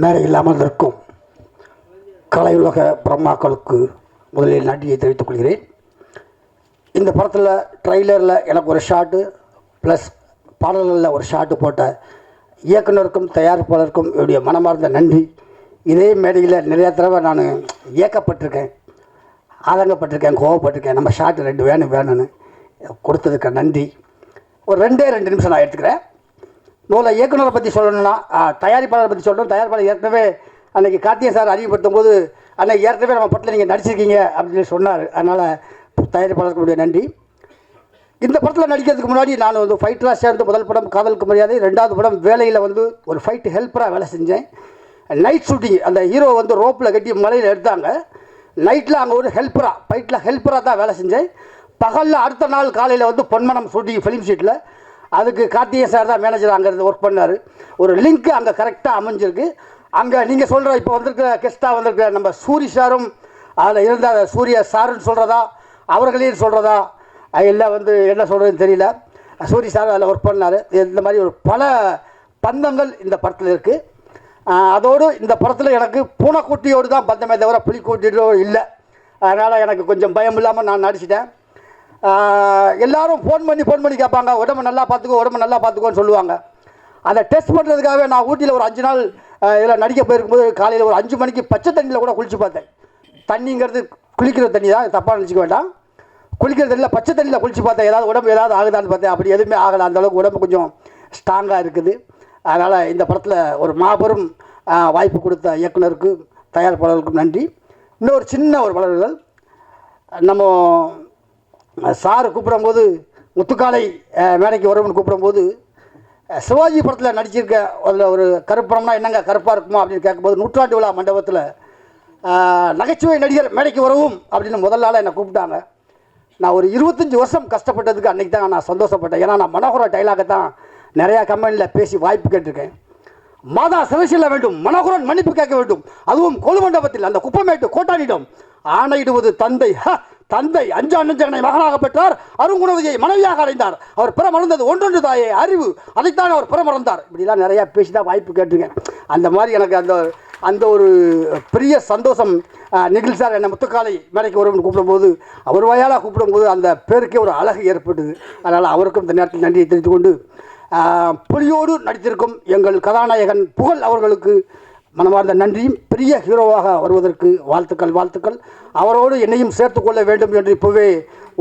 மேடையில் அமர்ந்திருக்கும் கலையுலக பிரம்மாக்களுக்கு முதலில் நன்றியை தெரிவித்துக் கொள்கிறேன். இந்த படத்தில் ட்ரெய்லரில் எனக்கு ஒரு ஷாட்டு ப்ளஸ் பாடல்களில் ஒரு ஷாட்டு போட்ட இயக்குனருக்கும் தயாரிப்பாளருக்கும் என்னுடைய மனமார்ந்த நன்றி. இதே மேடையில் நிறையா தடவை நான் ஏக்கப்பட்டிருக்கேன், ஆதங்கப்பட்டிருக்கேன், கோவப்பட்டிருக்கேன். நம்ம ஷாட்டு 2 வேணும்னு கொடுத்ததுக்கு நன்றி. ஒரு 2 நிமிஷம் நான் எடுத்துக்கிறேன். முதல்ல இயக்குனரை பற்றி சொல்லணும்னா தயாரிப்பாளரை பற்றி சொல்லணும். தயாரிப்பாளர் ஏற்கனவே அன்றைக்கி கார்த்திகை சார் அறிவுப்படுத்தும் போது அன்றைக்கி ஏற்கனவே நம்ம படத்தில் நீங்கள் நடிச்சிருக்கீங்க அப்படின்னு சொன்னார். அதனால் தயாரிப்பாளருக்கு நன்றி. இந்த படத்தில் நடிக்கிறதுக்கு முன்னாடி நான் வந்து ஃபைட்டராக சேர்ந்து முதல் படம் காதலுக்கு மரியாதை, 2வது படம் வேலையில் வந்து ஒரு ஃபைட் ஹெல்ப்பராக வேலை செஞ்சேன். நைட் ஷூட்டிங், அந்த ஹீரோ வந்து ரோப்பில் கட்டி மலையில் எடுத்தாங்க. நைட்டில் அங்கே ஒரு ஃபைட்டில் ஹெல்ப்பராக தான் வேலை செஞ்சேன். பகலில் அடுத்த நாள் காலையில் வந்து பொன்மனம் ஷூட்டிங் ஃபிலிம் ஷீட்டில். அதுக்கு கார்த்திகை சார் தான் மேனேஜர் அங்கே இருந்து ஒர்க் பண்ணார். ஒரு லிங்க் அங்கே கரெக்டாக அமைஞ்சிருக்கு. அங்கே நீங்கள் சொல்கிற இப்போ வந்திருக்கிற கெஸ்ட்டாக வந்திருக்கிற நம்ம சூரி சாரும் அதில் இருந்த சூரிய சாருன்னு சொல்கிறதா அவர்களையும் சொல்கிறதா இல்லை வந்து என்ன சொல்கிறதுன்னு தெரியல. சூரி சார் அதில் ஒர்க் பண்ணார். இந்த மாதிரி ஒரு பல பந்தங்கள் இந்த படத்தில் இருக்குது. அதோடு இந்த படத்தில் எனக்கு பூனைக்குட்டியோடு தான் பந்தமே தவிர புலிக்குட்டியோ இல்லை. அதனால் எனக்கு கொஞ்சம் பயம் இல்லாமல் நான் நடிச்சிட்டேன். எல்லோரும் ஃபோன் பண்ணி கேட்பாங்க, உடம்பு நல்லா பார்த்துக்கோன்னு சொல்லுவாங்க. அதை டெஸ்ட் பண்ணுறதுக்காகவே நான் ஊட்டியில் ஒரு 5 நாள் இதில் நடிக்க போயிருக்கும்போது காலையில் ஒரு 5 மணிக்கு பச்சை தண்ணியில் கூட குளிச்சு பார்த்தேன். தண்ணிங்கிறது குளிக்கிற தண்ணி தான், தப்பாக நினச்சிக்க வேண்டாம். குளிக்கிற தண்ணியில் பச்சை தண்ணியில் குளிச்சு பார்த்தேன். உடம்பு ஏதாவது ஆகுதான்னு பார்த்தேன். அப்படி எதுவுமே ஆகலை. அந்தளவுக்கு உடம்பு கொஞ்சம் ஸ்ட்ராங்காக இருக்குது. அதனால் இந்த படத்தில் ஒரு மாபெரும் வாய்ப்பு கொடுத்த இயக்குனருக்கு தயாரிப்பாளருக்கும் நன்றி. இன்னொரு சின்ன ஒரு வளர்கள், நம்ம சார் கூப்பிடும்போது முத்துக்காலை மேடைக்கு வரும்னு கூப்பிடும்போது சிவாஜி படத்தில் நடிச்சிருக்க அதில் ஒரு கருப்படம்னா என்னங்க கருப்பாக இருக்குமா அப்படின்னு கேட்கும்போது 100ஆண்டு விழா மண்டபத்தில் நகைச்சுவை நடிகர் மேடைக்கு வரவும் அப்படின்னு முதல் நாளாக என்னை கூப்பிட்டாங்க. நான் ஒரு 25 வருஷம் கஷ்டப்பட்டதுக்கு அன்றைக்கி தான் நான் சந்தோஷப்பட்டேன். ஏன்னா நான் மனோகர டைலாகை தான் நிறையா கம்பெனியில் பேசி வாய்ப்பு கேட்டிருக்கேன். மாதா சிறை செல்ல வேண்டும், மனோகரன் மன்னிப்பு கேட்க வேண்டும், அதுவும் கொலு மண்டபத்தில் அந்த குப்பமேட்டு கோட்டானிடம் ஆணையிடுவது தந்தை. தந்தை 5 அண்ணஞ்சகனை மகனாக பெற்றார், அருங்குணவதியை மனைவியாக அடைந்தார். அவர் பிற மறந்தது ஒன்றொன்று தாயே அறிவு, அதைத்தான் அவர் பிற மறந்தார். இப்படிலாம் நிறையா பேசி தான் வாய்ப்பு கேட்டிருக்கேன். அந்த மாதிரி எனக்கு அந்த ஒரு பெரிய சந்தோஷம். நிகில் சார் என்னை முத்துக்காலை மேடைக்கு வரும்னு கூப்பிடும்போது, அவர் வாயால் கூப்பிடும்போது அந்த பேருக்கே ஒரு அழகு ஏற்பட்டது. அதனால் அவருக்கும் இந்த நேரத்தில் நன்றியை தெரிவித்துக் கொண்டு, புலியோடு நடித்திருக்கும் எங்கள் கதாநாயகன் புகழ் அவர்களுக்கு மனமார்ந்த நன்றியும், பெரிய ஹீரோவாக வருவதற்கு வாழ்த்துக்கள். அவரோடு என்னையும் சேர்த்து கொள்ள வேண்டும் என்று இப்போவே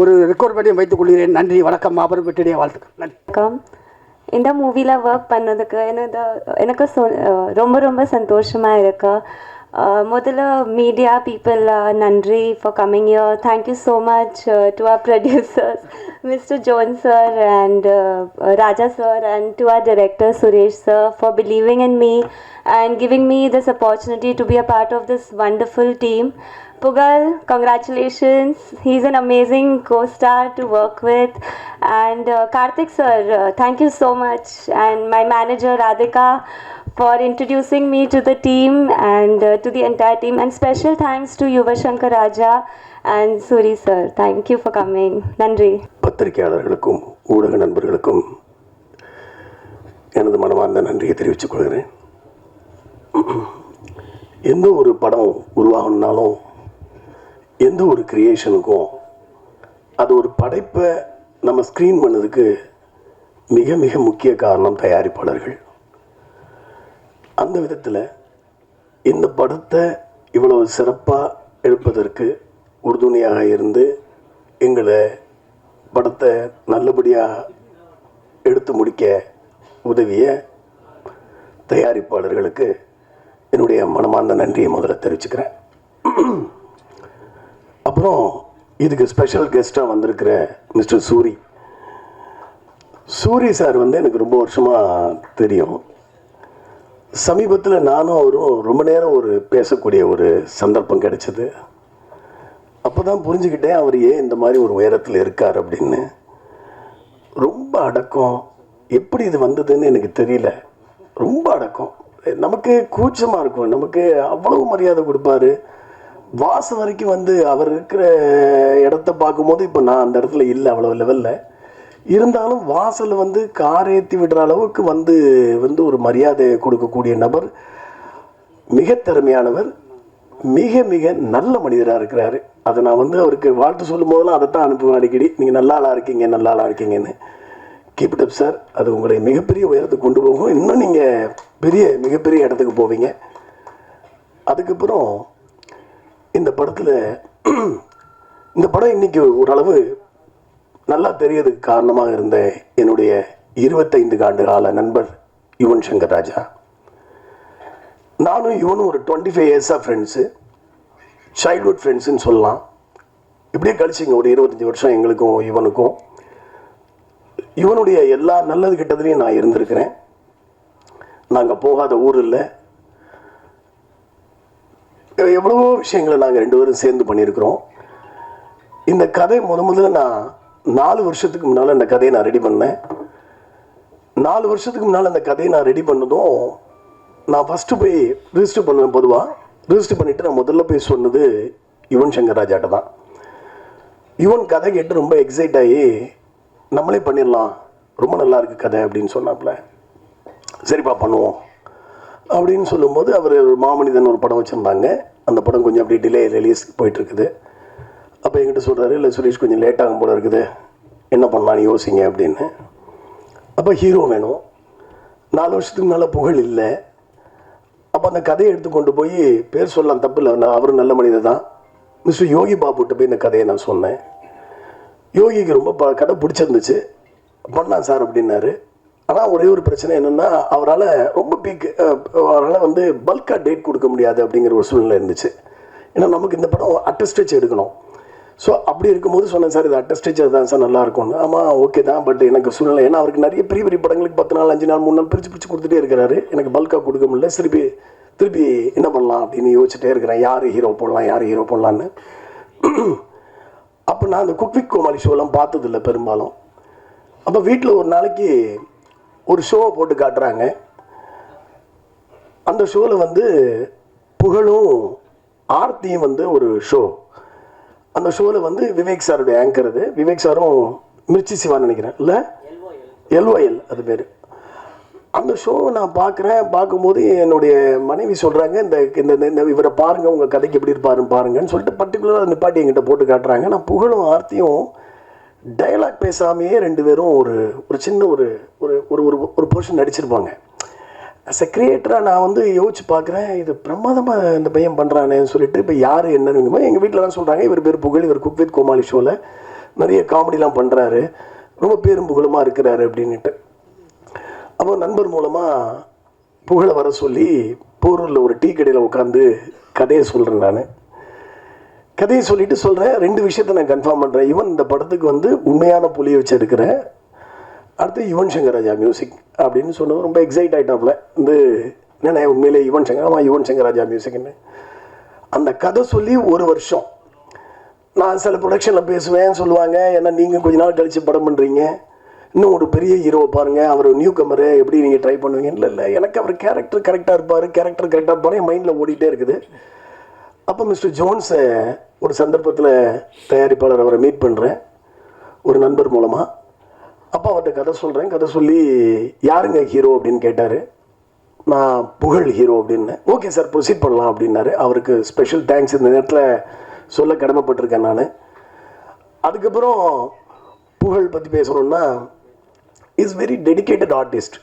ஒரு ரெக்வயர்மெண்ட்டையும் வைத்துக் கொள்கிறேன். நன்றி, வணக்கம். மாபெரும் வெற்றிடைய வாழ்த்துக்கள். நன்றி. இந்த மூவியில் ஒர்க் பண்ணதுக்கு எனக்கு ரொம்ப சந்தோஷமாக இருக்கு. முதல்ல மீடியா பீப்புள் நன்றி for coming here. Thank you so much to our producers Mr. John sir and Raja sir, and to our director Suresh sir for believing in me and giving me this opportunity to be a part of this wonderful team. Pugal, congratulations. He's an amazing co-star to work with. And Karthik sir, thank you so much. And my manager Radhika for introducing me to the team and to the entire team. And special thanks to Yuva Shankar Raja and Suri sir. Thank you for coming. Nandri. பத்திரிகையாளர்களுக்கும் ஊடக நண்பர்களுக்கும் எனது மனமார்ந்த நன்றியை தெரிவித்துக் கொள்கிறேன். எந்த ஒரு படம் உருவாகணுன்னாலும் எந்த ஒரு கிரியேஷனுக்கும் அது ஒரு படைப்பை நம்ம ஸ்க்ரீன் பண்ணதுக்கு மிக மிக முக்கிய காரணம் தயாரிப்பாளர்கள். அந்த விதத்தில் இந்த படத்தை இவ்வளவு சிறப்பாக எடுப்பதற்கு உறுதுணையாக இருந்து எங்களை படத்தை நல்லபடியாக எடுத்து முடிக்க உதவிய தயாரிப்பாளர்களுக்கு என்னுடைய மனமார்ந்த நன்றியை முதல்ல தெரிவிச்சுக்கிறேன். அப்புறம் இதுக்கு ஸ்பெஷல் கெஸ்ட்டாக வந்திருக்கிற மிஸ்டர் சூரி சார் வந்து எனக்கு ரொம்ப வருஷமாக தெரியும். சமீபத்தில் நானும் அவரும் ரொம்ப நேரம் பேசக்கூடிய ஒரு சந்தர்ப்பம் கிடைச்சது. அப்போ தான் புரிஞ்சுக்கிட்டேன் அவர் ஏன் இந்த மாதிரி ஒரு உயரத்தில் இருக்கார் அப்படின்னு. ரொம்ப அடக்கம். எப்படி இது வந்ததுன்னு எனக்கு தெரியல. ரொம்ப அடக்கம். நமக்கு கூச்சமாக இருக்கும். நமக்கு அவ்வளவு மரியாதை கொடுப்பாரு. வாசம் வரைக்கும் அவர் இருக்கிற இடத்த பார்க்கும்போது இப்போ நான் அந்த இடத்துல இல்லை அவ்வளோ லெவலில். இருந்தாலும் வாசலில் கார் ஏற்றி விடுற அளவுக்கு ஒரு மரியாதை கொடுக்கக்கூடிய நபர். மிக திறமையானவர், மிக மிக நல்ல மனிதராக இருக்கிறாரு. அதை நான் வந்து அவருக்கு வாழ்த்து சொல்லும் போதெல்லாம் அதைத்தான் அனுப்புவேன் அடிக்கடி. நீங்கள் நல்ல ஆளாக இருக்கீங்க, நல்ல ஆளாக இருக்கீங்கன்னு. Keep it up sir. அது உங்களை மிகப்பெரிய உயரத்துக்கு கொண்டு போகும். இன்னும் நீங்கள் மிகப்பெரிய இடத்துக்கு போவீங்க. அதுக்கப்புறம் இந்த படத்தில் இந்த படம் இன்னைக்கு ஓரளவு நல்லா தெரியறதுக்கு காரணமாக இருந்த என்னுடைய 25 ஆண்டு கால நண்பர் யுவன் சங்கர் ராஜா. நானும் இவனும் ஒரு 25 இயர்ஸாக ஃப்ரெண்ட்ஸு, சைல்ட்ஹுட் ஃப்ரெண்ட்ஸுன்னு சொல்லலாம். இப்படியே கழிச்சிங்க ஒரு 25 வருஷம் எங்களுக்கும் இவனுக்கும். இவனுடைய எல்லா நல்லது கெட்டதுலையும் நான் இருந்திருக்கிறேன். நாங்கள் போகாத ஊர் இல்லை. எவ்வளவோ விஷயங்களை நாங்கள் 2 பேரும் சேர்ந்து பண்ணியிருக்கிறோம். இந்த கதை முதல்ல நான் 4 வருஷத்துக்கு முன்னால் இந்த கதையை நான் ரெடி பண்ணேன். 4 வருஷத்துக்கு முன்னால் அந்த கதையை நான் ரெடி பண்ணதும் நான் ஃபஸ்ட்டு போய் ரிஜிஸ்டர் பண்ணுவேன். பொதுவாக ரிஜிஸ்டர் பண்ணிவிட்டு நான் முதல்ல போய் சொன்னது யுவன் சங்கர் ராஜாட்ட தான். யுவன் கதை கேட்டு ரொம்ப எக்ஸைட் ஆகி நம்மளே பண்ணிடலாம், ரொம்ப நல்லா இருக்குது கதை அப்படின்னு சொன்னாப்புல. சரிப்பா பண்ணுவோம் அப்படின்னு சொல்லும்போது அவர் மாமனிதன் ஒரு படம் வச்சுருந்தாங்க. அந்த படம் கொஞ்சம் அப்படியே டிலே ரிலீஸ் போயிட்டுருக்குது. அப்போ என்கிட்ட சொல்கிறாரு, இல்லை சுரேஷ் கொஞ்சம் லேட் ஆகும் போல இருக்குது, என்ன பண்ணலான்னு யோசிங்க அப்படின்னு. அப்போ ஹீரோ வேணும். 4 வருஷத்துக்கு மேலே புகழ் இல்லை. அப்போ அந்த கதையை எடுத்து கொண்டு போய் பேர் சொல்லலாம், தப்பு இல்லை, நான் அவரும் நல்ல மனிதர் தான். மிஸ்டர் யோகி பாபுட்ட போய் இந்த கதையை நான் சொன்னேன். யோகிக்கு ரொம்ப கதை பிடிச்சிருந்துச்சு, பண்ணலாம் சார் அப்படின்னாரு. ஆனால் ஒரே ஒரு பிரச்சனை என்னென்னா, அவரால் ரொம்ப அவரால் வந்து பல்காக டேட் கொடுக்க முடியாது அப்படிங்கிற ஒரு சூழ்நிலை இருந்துச்சு. ஏன்னா நமக்கு இந்த படம் அட்டஸ்டேஜ் எடுக்கணும். ஸோ அப்படி இருக்கும்போது சொன்னேன், சார் இது அட்டஸ்டேஜ் தான் சார் நல்லா இருக்கும்னு. ஆமாம் ஓகே தான், பட் எனக்கு சூழ்நிலை, ஏன்னா அவருக்கு நிறைய பெரிய பெரிய படங்களுக்கு 10 நாள் 5 நாள் 3 நாள் பிரித்து கொடுத்துட்டே இருக்கிறாரு. எனக்கு பல்காக கொடுக்க முடியல. திருப்பி என்ன பண்ணலாம் அப்படின்னு யோசிச்சுட்டே இருக்கிறேன், யார் ஹீரோ போடலான்னு. அப்போ நான் அந்த குக் வித் கோமாளி ஷோலாம் பார்த்ததில்லை பெரும்பாலும். அப்போ வீட்டில் ஒரு நாளைக்கு ஒரு ஷோவை போட்டு காட்டுறாங்க. அந்த ஷோவில் வந்து புகழும் ஆர்த்தியும் வந்து ஒரு ஷோ. அந்த ஷோவில் வந்து விவேக் சாருடைய ஆங்கர். அது விவேக் சாரும் மிர்ச்சி சிவான்னு நினைக்கிறேன், இல்லை LOL அது பேர். அந்த ஷோ நான் பார்க்கும்போது என்னுடைய மனைவி சொல்கிறாங்க, இந்த இவரை பாருங்கள், உங்கள் கதைக்கு எப்படி பாருங்கன்னு சொல்லிட்டு பர்டிகுலராக நிப்பாட்டி என்கிட்ட போட்டு காட்டுறாங்க. நான் புகழும் ஆர்த்தியும் டயலாக் பேசாமையே 2 பேரும் ஒரு சின்ன ஒரு போர்ஷன் நடிச்சிருப்பாங்க. அஸ் எ கிரியேட்டராக நான் வந்து யோசிச்சு பார்க்குறேன், இது பிரமாதமாக இந்த பையன் பண்ணுறானேன்னு சொல்லிட்டு. இப்போ யார் என்னன்னு எங்கள் வீட்டில் தான் சொல்கிறாங்க, இவர் பேர் புகழ், இவர் குக் வித் கோமாளி ஷோவில் நிறைய காமெடிலாம் பண்ணுறாரு, ரொம்ப பேரும் புகழுமாக இருக்கிறாரு அப்படின்ட்டு. அப்போ நண்பர் மூலமாக புகழை வர சொல்லி போரூரில் ஒரு டீ கடையில் உட்காந்து கதையை சொல்கிறேன். நான் கதையை சொல்லிவிட்டு சொல்கிறேன், 2 விஷயத்தை நான் கன்ஃபார்ம் பண்ணுறேன். யுவன் இந்த படத்துக்கு வந்து உண்மையான புலியை வச்சு எடுக்கிறேன், அடுத்து யுவன் சங்கர் ராஜா மியூசிக் அப்படின்னு சொன்னது ரொம்ப எக்ஸைட் ஆகிட்டாப்புல. என்னென்ன உண்மையிலே யுவன் சங்கர் ராஜா மியூசிக்னு அந்த கதை சொல்லி 1 வருஷம் நான் சில ப்ரொடக்ஷனில் பேசுவேன் சொல்லுவாங்க, ஏன்னா நீங்கள் கொஞ்ச நாள் கழித்து படம் பண்ணுறீங்க, இன்னும் ஒரு பெரிய ஹீரோவை பாருங்கள், அவர் நியூ கமரு, எப்படி நீங்கள் ட்ரை பண்ணுவீங்க. இல்லை எனக்கு அவர் கேரக்டர் கரெக்டாக இருப்பார் என் மைண்டில் ஓடிட்டே இருக்குது. அப்போ மிஸ்டர் ஜோன்ஸை ஒரு சந்தர்ப்பத்தில் தயாரிப்பாளர் அவரை மீட் பண்ணுறேன் ஒரு நண்பர் மூலமாக. அப்போ அவர்கிட்ட கதை சொல்கிறேன். கதை சொல்லி யாருங்க ஹீரோ அப்படின்னு கேட்டார். நான் புகழ் ஹீரோ அப்படின்னேன். ஓகே சார் ப்ரொசீட் பண்ணலாம் அப்படின்னாரு. அவருக்கு ஸ்பெஷல் தேங்க்ஸ் இந்த நேரத்தில் சொல்ல கடமைப்பட்டிருக்கேன் நான். அதுக்கப்புறம் புகழ் பற்றி பேசணுன்னா, இஸ் வெரி டெடிக்கேட்டட் ஆர்டிஸ்ட்.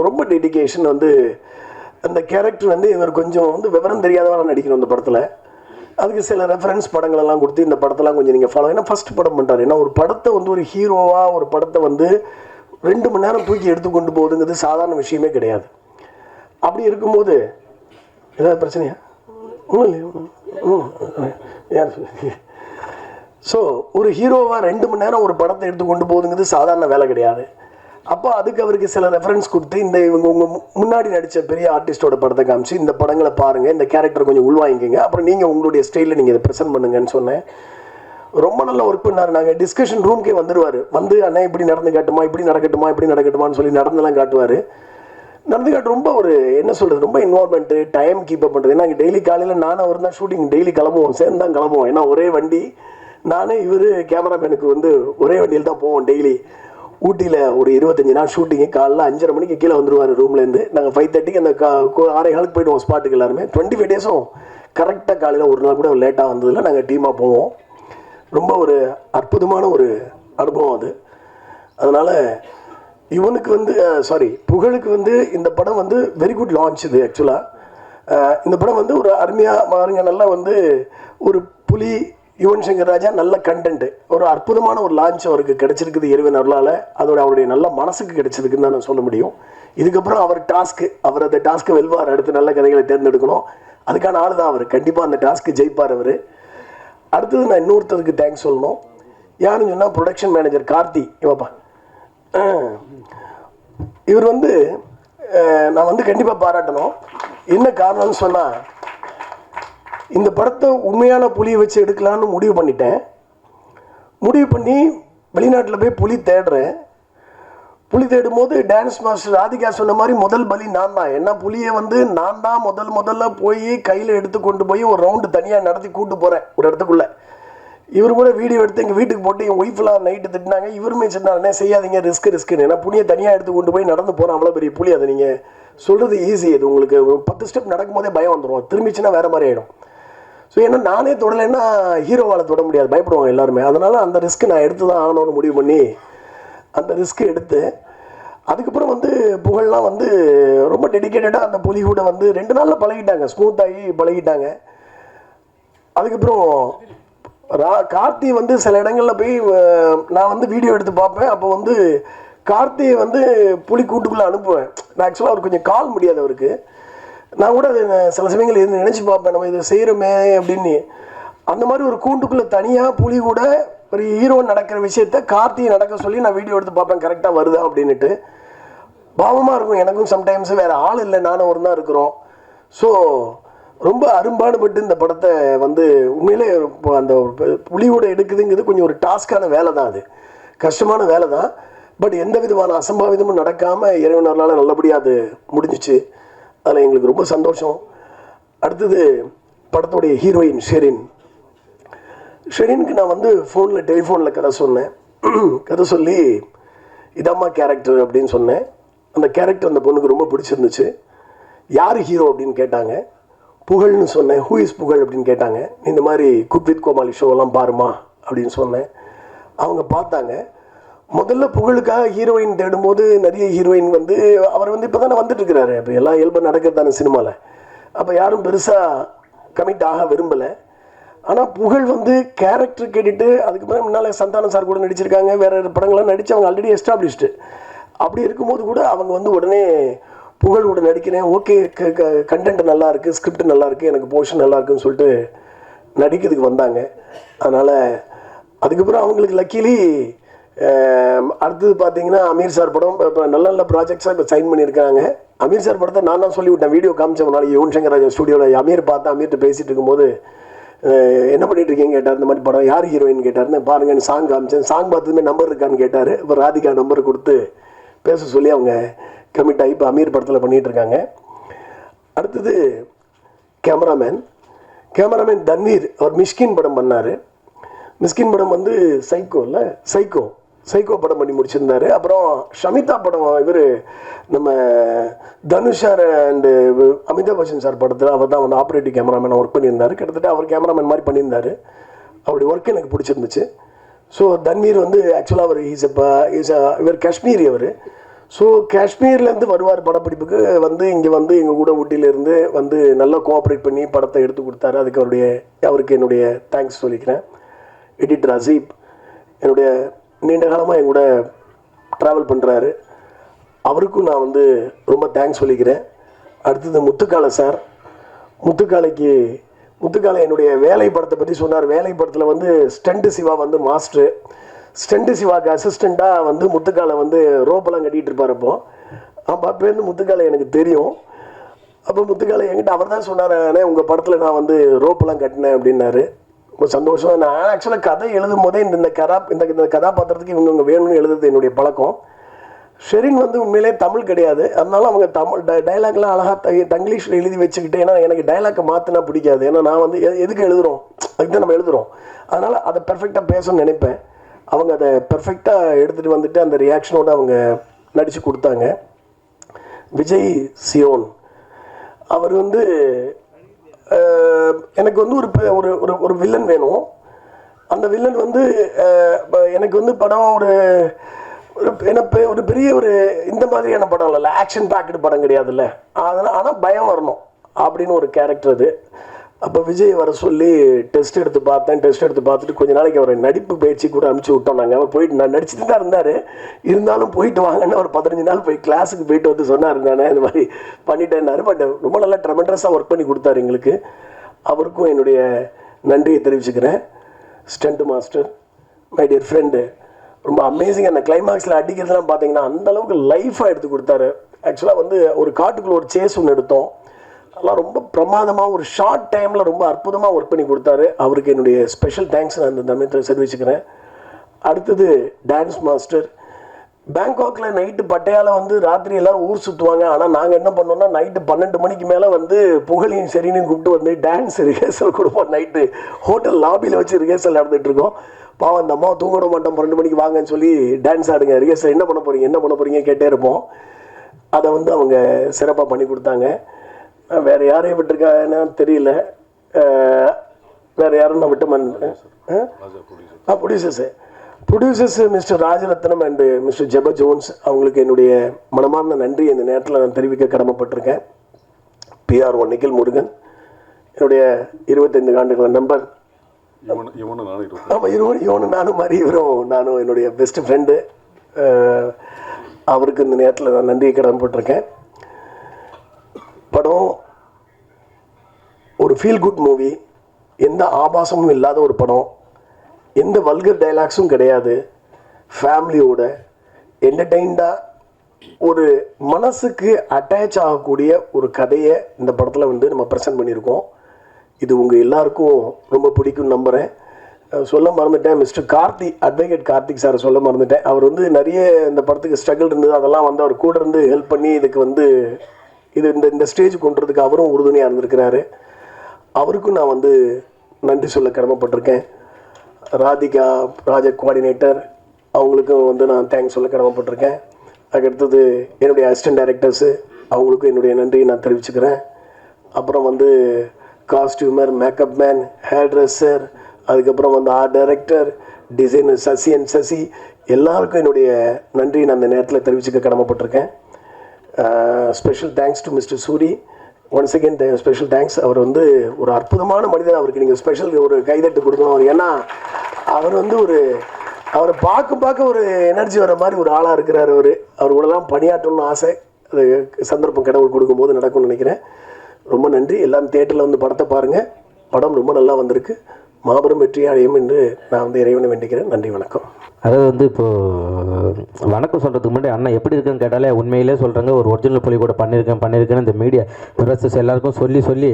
ரொம்ப டெடிக்கேஷன். வந்து அந்த கேரக்டர் வந்து இவர் கொஞ்சம் வந்து விவரம் தெரியாதவராக நடிக்கணும் இந்த படத்தில். அதுக்கு சில ரெஃபரன்ஸ் படங்களெல்லாம் கொடுத்து இந்த படத்தெல்லாம் கொஞ்சம் நீங்கள் ஃபாலோ, ஏன்னா ஃபஸ்ட் படம் பண்ணுறாரு. ஏன்னா ஒரு படத்தை வந்து ஒரு ஹீரோவாக ஒரு படத்தை வந்து 2 மணி நேரம் தூக்கி எடுத்து கொண்டு போகுதுங்கிறது சாதாரண விஷயமே கிடையாது. அப்படி இருக்கும்போது ஏதாவது பிரச்சனையா? யார்? ஸோ ஒரு ஹீரோவாக 2 மணி நேரம் ஒரு படத்தை எடுத்து கொண்டு போகுதுங்கிறது சாதாரண வேலை கிடையாது. அப்போ அதுக்கு அவருக்கு சில ரெஃபரன்ஸ் கொடுத்து, இவங்க உங்கள் முன்னாடி நடித்த பெரிய ஆர்டிஸ்டோட படத்தை காமிச்சு, இந்த படங்களை பாருங்கள், இந்த கேரக்டர் கொஞ்சம் உள்வாங்கிங்க, அப்புறம் நீங்கள் உங்களுடைய ஸ்டைலில் நீங்கள் இதை ப்ரெசென்ட் பண்ணுங்கன்னு சொன்னேன். ரொம்ப நல்லா ஒர்க் பண்ணார். நாங்கள் டிஸ்கஷன் ரூம்க்கே வந்துடுவார். அண்ணா இப்படி நடந்து காட்டுமா, இப்படி நடக்கட்டுமான்னு சொல்லி நடந்தெல்லாம் காட்டுவார். நடந்து காட்டு ரொம்ப என்ன சொல்கிறது, ரொம்ப இன்வால்மெண்ட்டு, டைம் கீப் அப் பண்ணுறது. ஏன்னா டெய்லி காலையில் நானும் அவர் தான் ஷூட்டிங் டெய்லி சேர்ந்து தான் கிளம்புவோம். ஏன்னா ஒரே வண்டி, நானே இவர் கேமராமேனுக்கு ஒரே வண்டியில் தான் போவோம் டெய்லி. ஊட்டியில் ஒரு 25 நாள் ஷூட்டிங்கு. காலைல 5:30 மணிக்கு கீழே வந்துடுவார் ரூம்லேருந்து. நாங்கள் 5:30க்கு அந்த 6:15 போய்டுவோம் ஸ்பாட்டுக்கு எல்லாருமே. 25 டேஸும் கரெக்டாக காலையில் ஒரு நாள் கூட லேட்டாக வந்ததில்லை. நாங்கள் டீமாக போவோம். ரொம்ப ஒரு அற்புதமான ஒரு அனுபவம் அது. அதனால் இவனுக்கு வந்து புகழுக்கு வந்து இந்த படம் வந்து வெரி குட் லான்ச். இது ஆக்சுவலாக இந்த படம் வந்து ஒரு அருமையாக பாருங்க, நல்லா வந்து ஒரு புலி யுவன் சங்கர் ராஜா நல்ல கண்டென்ட், ஒரு அற்புதமான ஒரு லான்ச் அவருக்கு கிடைச்சிருக்குது இறைவன் அருளால். அவருடைய நல்ல மனசுக்கு கிடைச்சிருக்குன்னு தான் நான் சொல்ல முடியும். இதுக்கப்புறம் அவர் அந்த டாஸ்க்கு வெல்வார். அடுத்து நல்ல கதைகளை தேர்ந்தெடுக்கணும். அதுக்கான ஆள் தான் அவர். கண்டிப்பாக அந்த டாஸ்க்கு ஜெயிப்பார் அவர். அடுத்தது நான் இன்னொருத்தருக்கு தேங்க்ஸ் சொல்லணும். யாருன்னு சொன்னால் ப்ரொடக்ஷன் மேனேஜர் கார்த்தி. இவப்பா இவர் வந்து நான் வந்து கண்டிப்பாக பாராட்டணும். என்ன காரணம்னு சொன்னால், இந்த படத்தை உண்மையான புலியை வச்சு எடுக்கலான்னு முடிவு பண்ணி வெளிநாட்டில் போய் புலி தேடுறேன். புலி தேடும் போது டான்ஸ் மாஸ்டர் ராதிகா சொன்ன மாதிரி முதல் பலி நான் தான். என்ன புலியை வந்து நான் தான் முதல்ல போய் கையில் எடுத்து கொண்டு போய் ஒரு ரவுண்டு தனியாக நடத்தி கூட்டு போகிறேன் ஒரு இடத்துக்குள்ளே. இவர் கூட வீடியோ எடுத்து எங்கள் வீட்டுக்கு போட்டு என் ஒய்ஃபெலாம் நைட்டு திட்டினாங்க. இவருமே சொன்னாங்க செய்யாதீங்க, ரிஸ்க்குன்னு. ஏன்னா புலியை தனியாக எடுத்து கொண்டு போய் நடந்து போகிறேன். அவ்வளோ பெரிய புலி. அதை நீங்கள் சொல்கிறது ஈஸி. அது உங்களுக்கு ஒரு 10 ஸ்டெப் நடக்கும்போதே பயம் வந்துடும். திரும்பிச்சுன்னா வேறு மாதிரி ஆகிடும். ஸோ ஏன்னா நானே தொடலைன்னா ஹீரோவால் தொட முடியாது, பயப்படுவாங்க எல்லாருமே. அதனால் அந்த ரிஸ்க்கு நான் எடுத்து தான் ஆகணும்னு முடிவு பண்ணி அந்த ரிஸ்க்கு எடுத்து, அதுக்கப்புறம் வந்து புகழ்லாம் வந்து ரொம்ப டெடிக்கேட்டடாக அந்த புலி கூட வந்து 2 நாளில் பழகிட்டாங்க, ஸ்மூத்தாகி பழகிட்டாங்க. அதுக்கப்புறம் கார்த்தி வந்து சில இடங்களில் போய் நான் வந்து வீடியோ எடுத்து பார்ப்பேன். அப்போ வந்து கார்த்தியை வந்து புலி கூட்டுக்குள்ளே அனுப்புவேன். நான் ஆக்சுவலாக அவர் கொஞ்சம் கால் முடியாது அவருக்கு. நான் கூட சில சமயங்கள் இருந்து நினச்சி பார்ப்பேன், நம்ம இதை செய்கிறோமே அப்படின்னு. அந்த மாதிரி ஒரு கூண்டுக்குள்ளே தனியாக புலி கூட ஒரு ஹீரோ நடக்கிற விஷயத்த கார்த்தியை நடக்க சொல்லி நான் வீடியோ எடுத்து பார்ப்பேன், கரெக்டாக வருதா அப்படின்ட்டு. பாவமாக இருக்கும் எனக்கும். சம்டைம்ஸ் வேறு ஆள் இல்லை, நானும் ஒரு தான் இருக்கிறோம். ஸோ ரொம்ப அரும்பாடுபட்டு இந்த படத்தை வந்து உண்மையிலே இப்போ அந்த புலியோட எடுக்குதுங்கிறது கொஞ்சம் ஒரு டாஸ்கான வேலை தான். அது கஷ்டமான வேலை தான். பட் எந்த விதமான அசம்பாவிதமும் நடக்காமல் இறைவனரால் நல்லபடியாக அது முடிஞ்சிச்சு. அதில் எங்களுக்கு ரொம்ப சந்தோஷம். அடுத்தது படத்துடைய ஹீரோயின் ஷெரினுக்கு நான் வந்து டெலிஃபோனில் கதை சொன்னேன். கதை சொல்லி இதம்மா கேரக்டர் அப்படின்னு சொன்னேன். அந்த கேரக்டர் அந்த பொண்ணுக்கு ரொம்ப பிடிச்சிருந்துச்சு. யார் ஹீரோ அப்படின்னு கேட்டாங்க. புகழ்னு சொன்னேன். ஹூ இஸ் புகழ் அப்படின்னு கேட்டாங்க. இந்த மாதிரி குக் வித் கோமாளி ஷோவெல்லாம் பாருமா அப்படின்னு சொன்னேன். அவங்க பார்த்தாங்க. முதல்ல புகழுக்காக ஹீரோயின் தேடும்போது நிறைய ஹீரோயின் வந்து அவர் வந்து இப்போ தானே வந்துட்டு இருக்கிறாரு. இப்போ எல்லாம் இயல்பு நடக்கிறது தானே சினிமாவில். அப்போ யாரும் பெருசாக கமிட் ஆக விரும்பலை. ஆனால் புகழ் வந்து கேரக்டர் கேட்டுட்டு அதுக்கு மேலே முன்னால் சந்தானம் சார் கூட நடிச்சிருக்காங்க, வேறு படங்கள்லாம் நடித்து அவங்க ஆல்ரெடி எஸ்டாப்ளிஷ்டு. அப்படி இருக்கும்போது கூட அவங்க வந்து உடனே புகழோட நடிக்கிறேன், ஓகே கண்டென்ட் நல்லா இருக்குது, ஸ்கிரிப்ட் நல்லா இருக்குது, எனக்கு போர்ஷன் நல்லா இருக்குன்னு சொல்லிட்டு நடிக்கிறதுக்கு வந்தாங்க. அதனால் அதுக்கப்புறம் அவங்களுக்கு லக்கிலி அடுத்தது பார்த்தீங்கன்னா அமீர் சார் படம் இப்போ நல்ல நல்ல ப்ராஜெக்ட்ஸாக இப்போ சைன் பண்ணியிருக்காங்க. அமீர் சார் படத்தை நான் தான் சொல்லிவிட்டேன், வீடியோ காமிச்சேன் நாளைக்கு யுவன் சங்கர் ராஜா ஸ்டுடியோவில். அமீர் பார்த்தா அமீர்கிட்ட பேசிகிட்டு இருக்கும்போது என்ன பண்ணிட்டு இருக்கீங்க கேட்டார். இந்த மாதிரி படம் யார் ஹீரோயின் கேட்டார்னு பாருங்கன்னு சாங் காமிச்சேன். சாங் பார்த்ததுமே நம்பர் இருக்கான்னு கேட்டார். இப்போ ராதிகா நம்பர் கொடுத்து பேச சொல்லி அவங்க கமிட் ஆகி இப்போ அமீர் படத்தில் பண்ணிகிட்டு இருக்காங்க. அடுத்தது கேமராமேன் தன்வீர். அவர் மிஷ்கின் படம் பண்ணார். மிஷ்கின் படம் வந்து சைக்கோ படம் பண்ணி முடிச்சிருந்தார். அப்புறம் ஷமிதா படம் இவர் நம்ம Dhanush sir and Amitabh Bachchan sir படத்தில் அவர் தான் வந்து ஆப்ரேட்டிவ் கேமராமேன் ஒர்க் பண்ணியிருந்தார். கிட்டத்தட்ட அவர் கேமராமேன் மாதிரி பண்ணியிருந்தார். அவருடைய ஒர்க் எனக்கு பிடிச்சிருந்துச்சு. ஸோ தன்வீர் வந்து ஆக்சுவலாக அவர் இவர் காஷ்மீரி. அவர் ஸோ காஷ்மீர்லேருந்து வருவார் படப்பிடிப்புக்கு. வந்து இங்கே வந்து எங்கள் கூட ஊட்டியிலேருந்து வந்து நல்லா கோஆப்ரேட் பண்ணி படத்தை எடுத்து கொடுத்தாரு. அதுக்கு அவருக்கு என்னுடைய தேங்க்ஸ் சொல்லிக்கிறேன். எடிட்டர் அசீப் என்னுடைய நீண்ட காலமாக என் கூட ட்ராவல் பண்ணுறாரு. அவருக்கும் நான் வந்து ரொம்ப தேங்க்ஸ் சொல்லிக்கிறேன். அடுத்தது முத்துக்காலை சார். முத்துக்காலை என்னுடைய வேலை படத்தை பற்றி சொன்னார். வேலை படத்தில் வந்து ஸ்டண்ட் சிவா வந்து மாஸ்டரு. ஸ்டண்ட் சிவாக்கு அசிஸ்டண்ட்டாக வந்து முத்துக்காலை வந்து ரோப்பெல்லாம் கட்டிகிட்டு இருப்பார். அப்போருந்து முத்துக்காலை எனக்கு தெரியும். அப்போ முத்துக்காலை என்கிட்ட அவர் தான் சொன்னார், அண்ணே உங்கள் படத்தில் நான் வந்து ரோப்பெல்லாம் கட்டினேன் அப்படின்னாரு. ரொம்ப சந்தோஷம். நான் ஆக்சுவலாக கதை எழுதும் போதே இந்த கதாபாத்திரத்துக்கு இவங்க வேணும்னு எழுதுறது என்னுடைய பழக்கம். ஷெரின் வந்து உண்மையிலே தமிழ் கிடையாது. அதனால அவங்க தமிழ் டைலாக்லாம் அழகாக தங்கிலீஷில் எழுதி வச்சுக்கிட்டு, ஏன்னா எனக்கு டைலாக்கை மாற்றினா பிடிக்காது. ஏன்னா நான் வந்து எதுக்கு எழுதுகிறோம், அதுக்கு தான் நம்ம எழுதுகிறோம். அதனால் அதை பெர்ஃபெக்டாக பேசணும்னு நினைப்பேன். அவங்க அதை பெர்ஃபெக்டாக எடுத்துகிட்டு வந்துட்டு அந்த ரியாக்ஷனோடு அவங்க நடித்து கொடுத்தாங்க. விஜய் சியோன் அவர் வந்து எனக்கு வந்து ஒரு ஒரு ஒரு வில்லன் வேணும். அந்த வில்லன் வந்து எனக்கு வந்து படம் ஒரு ஒரு பெரிய ஒரு இந்த மாதிரியான படம் இல்லை, ஆக்ஷன் பேக்கடு படம் கிடையாதுல்ல, அதனால் ஆனால் பயம் வரணும் அப்படின்னு ஒரு கேரக்டர் அது. அப்போ விஜய் வர சொல்லி டெஸ்ட் எடுத்து பார்த்துட்டு கொஞ்ச நாளைக்கு அவர் நடிப்பு பயிற்சி கூட அனுப்பிச்சி விட்டோம். நாங்கள் அவர் போயிட்டு நான் நடிச்சுட்டு தான் இருந்தார், இருந்தாலும் போயிட்டு வாங்கன்னு ஒரு 15 நாள் போய் கிளாஸுக்கு போயிட்டு வந்து சொன்னார். நானே இந்த மாதிரி பண்ணிட்டேன்னாரு. பட் ரொம்ப நல்லா ட்ரெமெண்டஸாக ஒர்க் பண்ணி கொடுத்தாரு எங்களுக்கு. அவருக்கும் என்னுடைய நன்றியை தெரிவிச்சுக்கிறேன். Stunt master, my dear friend, ரொம்ப அமேசிங். அந்த கிளைமாக்ஸில் அடிக்கிறதுலாம் பார்த்தீங்கன்னா அந்தளவுக்கு லைஃபாக எடுத்து கொடுத்தாரு. ஆக்சுவலாக வந்து ஒரு காட்டுக்குள்ளே ஒரு சேஸ் ஒன்று எடுத்தோம், அதெல்லாம் ரொம்ப பிரமாதமாக ஒரு ஷார்ட் டைமில் ரொம்ப அற்புதமாக ஒர்க் பண்ணி கொடுத்தாரு. அவருக்கு என்னுடைய ஸ்பெஷல் தேங்க்ஸ் நான் இந்த சமயத்தில் தெரிவிச்சுக்கிறேன். அடுத்தது டான்ஸ் மாஸ்டர். பேங்காக்கில் நைட்டு பட்டையால் வந்து ராத்திரி எல்லோரும் ஊர் சுற்றுவாங்க. ஆனால் நாங்கள் என்ன பண்ணோம்னா நைட்டு 12 மணிக்கு மேலே வந்து புகழையும் சரின்னு கூப்பிட்டு வந்து டான்ஸ் ரிஹர்சல் கொடுப்போம். நைட்டு ஹோட்டல் லாபியில் வச்சு ரிஹர்சல் நடந்துகிட்ருக்கோம். பாவம் அந்த அம்மா தூங்கிட மாட்டோம், 12 மணிக்கு வாங்கன்னு சொல்லி டான்ஸ் ஆடுங்க, ரிஹர்சல் என்ன பண்ண போகிறீங்க கேட்டே இருப்போம். அதை வந்து அவங்க சிறப்பாக பண்ணி கொடுத்தாங்க. வேறு யாரையும் விட்டுருக்காங்கன்னு தெரியல, வேறு யாரும் நான் விட்டு producers mister Rajaratnam and mister ஜெப ஜோன்ஸ், அவங்களுக்கு என்னுடைய மனமார்ந்த நன்றி இந்த நேரத்தில் நான் தெரிவிக்க கடமைப்பட்டிருக்கேன். PR1 நிகில் முருகன், என்னுடைய 25 ஆண்டுகள் நண்பர். ஆமாம், இவனும் நானும் மாதிரி நானும் என்னுடைய பெஸ்ட் ஃப்ரெண்டு. அவருக்கு இந்த நேரத்தில் நான் நன்றியை கடமைப்பட்டிருக்கேன். படம் ஒரு ஃபீல் குட் மூவி, எந்த ஆபாசமும் இல்லாத ஒரு படம், எந்த வல்கர் டைலாக்ஸும் கிடையாது, ஃபேமிலியோட என்டர்டெயின்டாக ஒரு மனசுக்கு அட்டாச் ஆகக்கூடிய ஒரு கதையை இந்த படத்தில் வந்து நம்ம ப்ரெசென்ட் பண்ணியிருக்கோம். இது உங்கள் எல்லாருக்கும் ரொம்ப பிடிக்கும்னு நம்புகிறேன். சொல்ல மறந்துட்டேன், மிஸ்டர் அட்வொகேட் கார்த்திக் சாரை சொல்ல மறந்துட்டேன். அவர் வந்து நிறைய இந்த படத்துக்கு ஸ்ட்ரகிள் இருந்தது, அதெல்லாம் வந்து அவர் கூட இருந்து ஹெல்ப் பண்ணி இதுக்கு வந்து இந்த ஸ்டேஜ் கொண்டுறதுக்கு அவரும் உறுதுணையாக இருந்திருக்கிறாரு. அவருக்கும் நான் வந்து நன்றி சொல்ல கடமைப்பட்டிருக்கேன். ராதிகா ப்ராஜெக்ட் கோஆர்டினேட்டர், அவங்களுக்கும் வந்து நான் தேங்க்ஸ் சொல்ல கடமைப்பட்டிருக்கேன். அதுக்கடுத்தது என்னுடைய அசிஸ்டன்ட் டைரக்டர்ஸு, அவங்களுக்கும் என்னுடைய நன்றியை நான் தெரிவிச்சுக்கிறேன். அப்புறம் வந்து costumer, makeup man, hair dresser, அதுக்கப்புறம் வந்து ஆர்ட் டைரக்டர், டிசைனர் சசி, எல்லாருக்கும் என்னுடைய நன்றியை நான் அந்த நேரத்தில் தெரிவிச்சுக்க கடமைப்பட்டிருக்கேன். Special thanks to mister Soori, once again special thanks. அவர் வந்து ஒரு அற்புதமான மனிதன். அவருக்கு நீங்கள் ஸ்பெஷல் ஒரு கைதட்டு கொடுக்கணும். ஏன்னா அவர் வந்து அவரை பார்க்க ஒரு எனர்ஜி வர மாதிரி ஒரு ஆளாக இருக்கிறார். அவர் கூடலாம் பணியாற்றணும்னு ஆசை. அது சந்தர்ப்பம் கடவுள் கொடுக்கும்போது நடக்கும்னு நினைக்கிறேன். ரொம்ப நன்றி. எல்லாரும் தியேட்டரில் வந்து படத்தை பாருங்கள். படம் ரொம்ப நல்லா வந்திருக்கு. மாபெரும் வெற்றி அடையும் என்று நான் வந்து இறைவனை வேண்டிக்கிறேன். நன்றி, வணக்கம். அதாவது வந்து இப்போது வணக்கம் சொல்கிறதுக்கு முன்னாடி அண்ணன் எப்படி இருக்குன்னு கேட்டாலே உண்மையிலே சொல்கிறாங்க, ஒரு ஒரிஜினல் புலி கூட பண்ணியிருக்கேன்னு இந்த மீடியா ப்ரெஸ்ஸஸ் எல்லாருக்கும் சொல்லி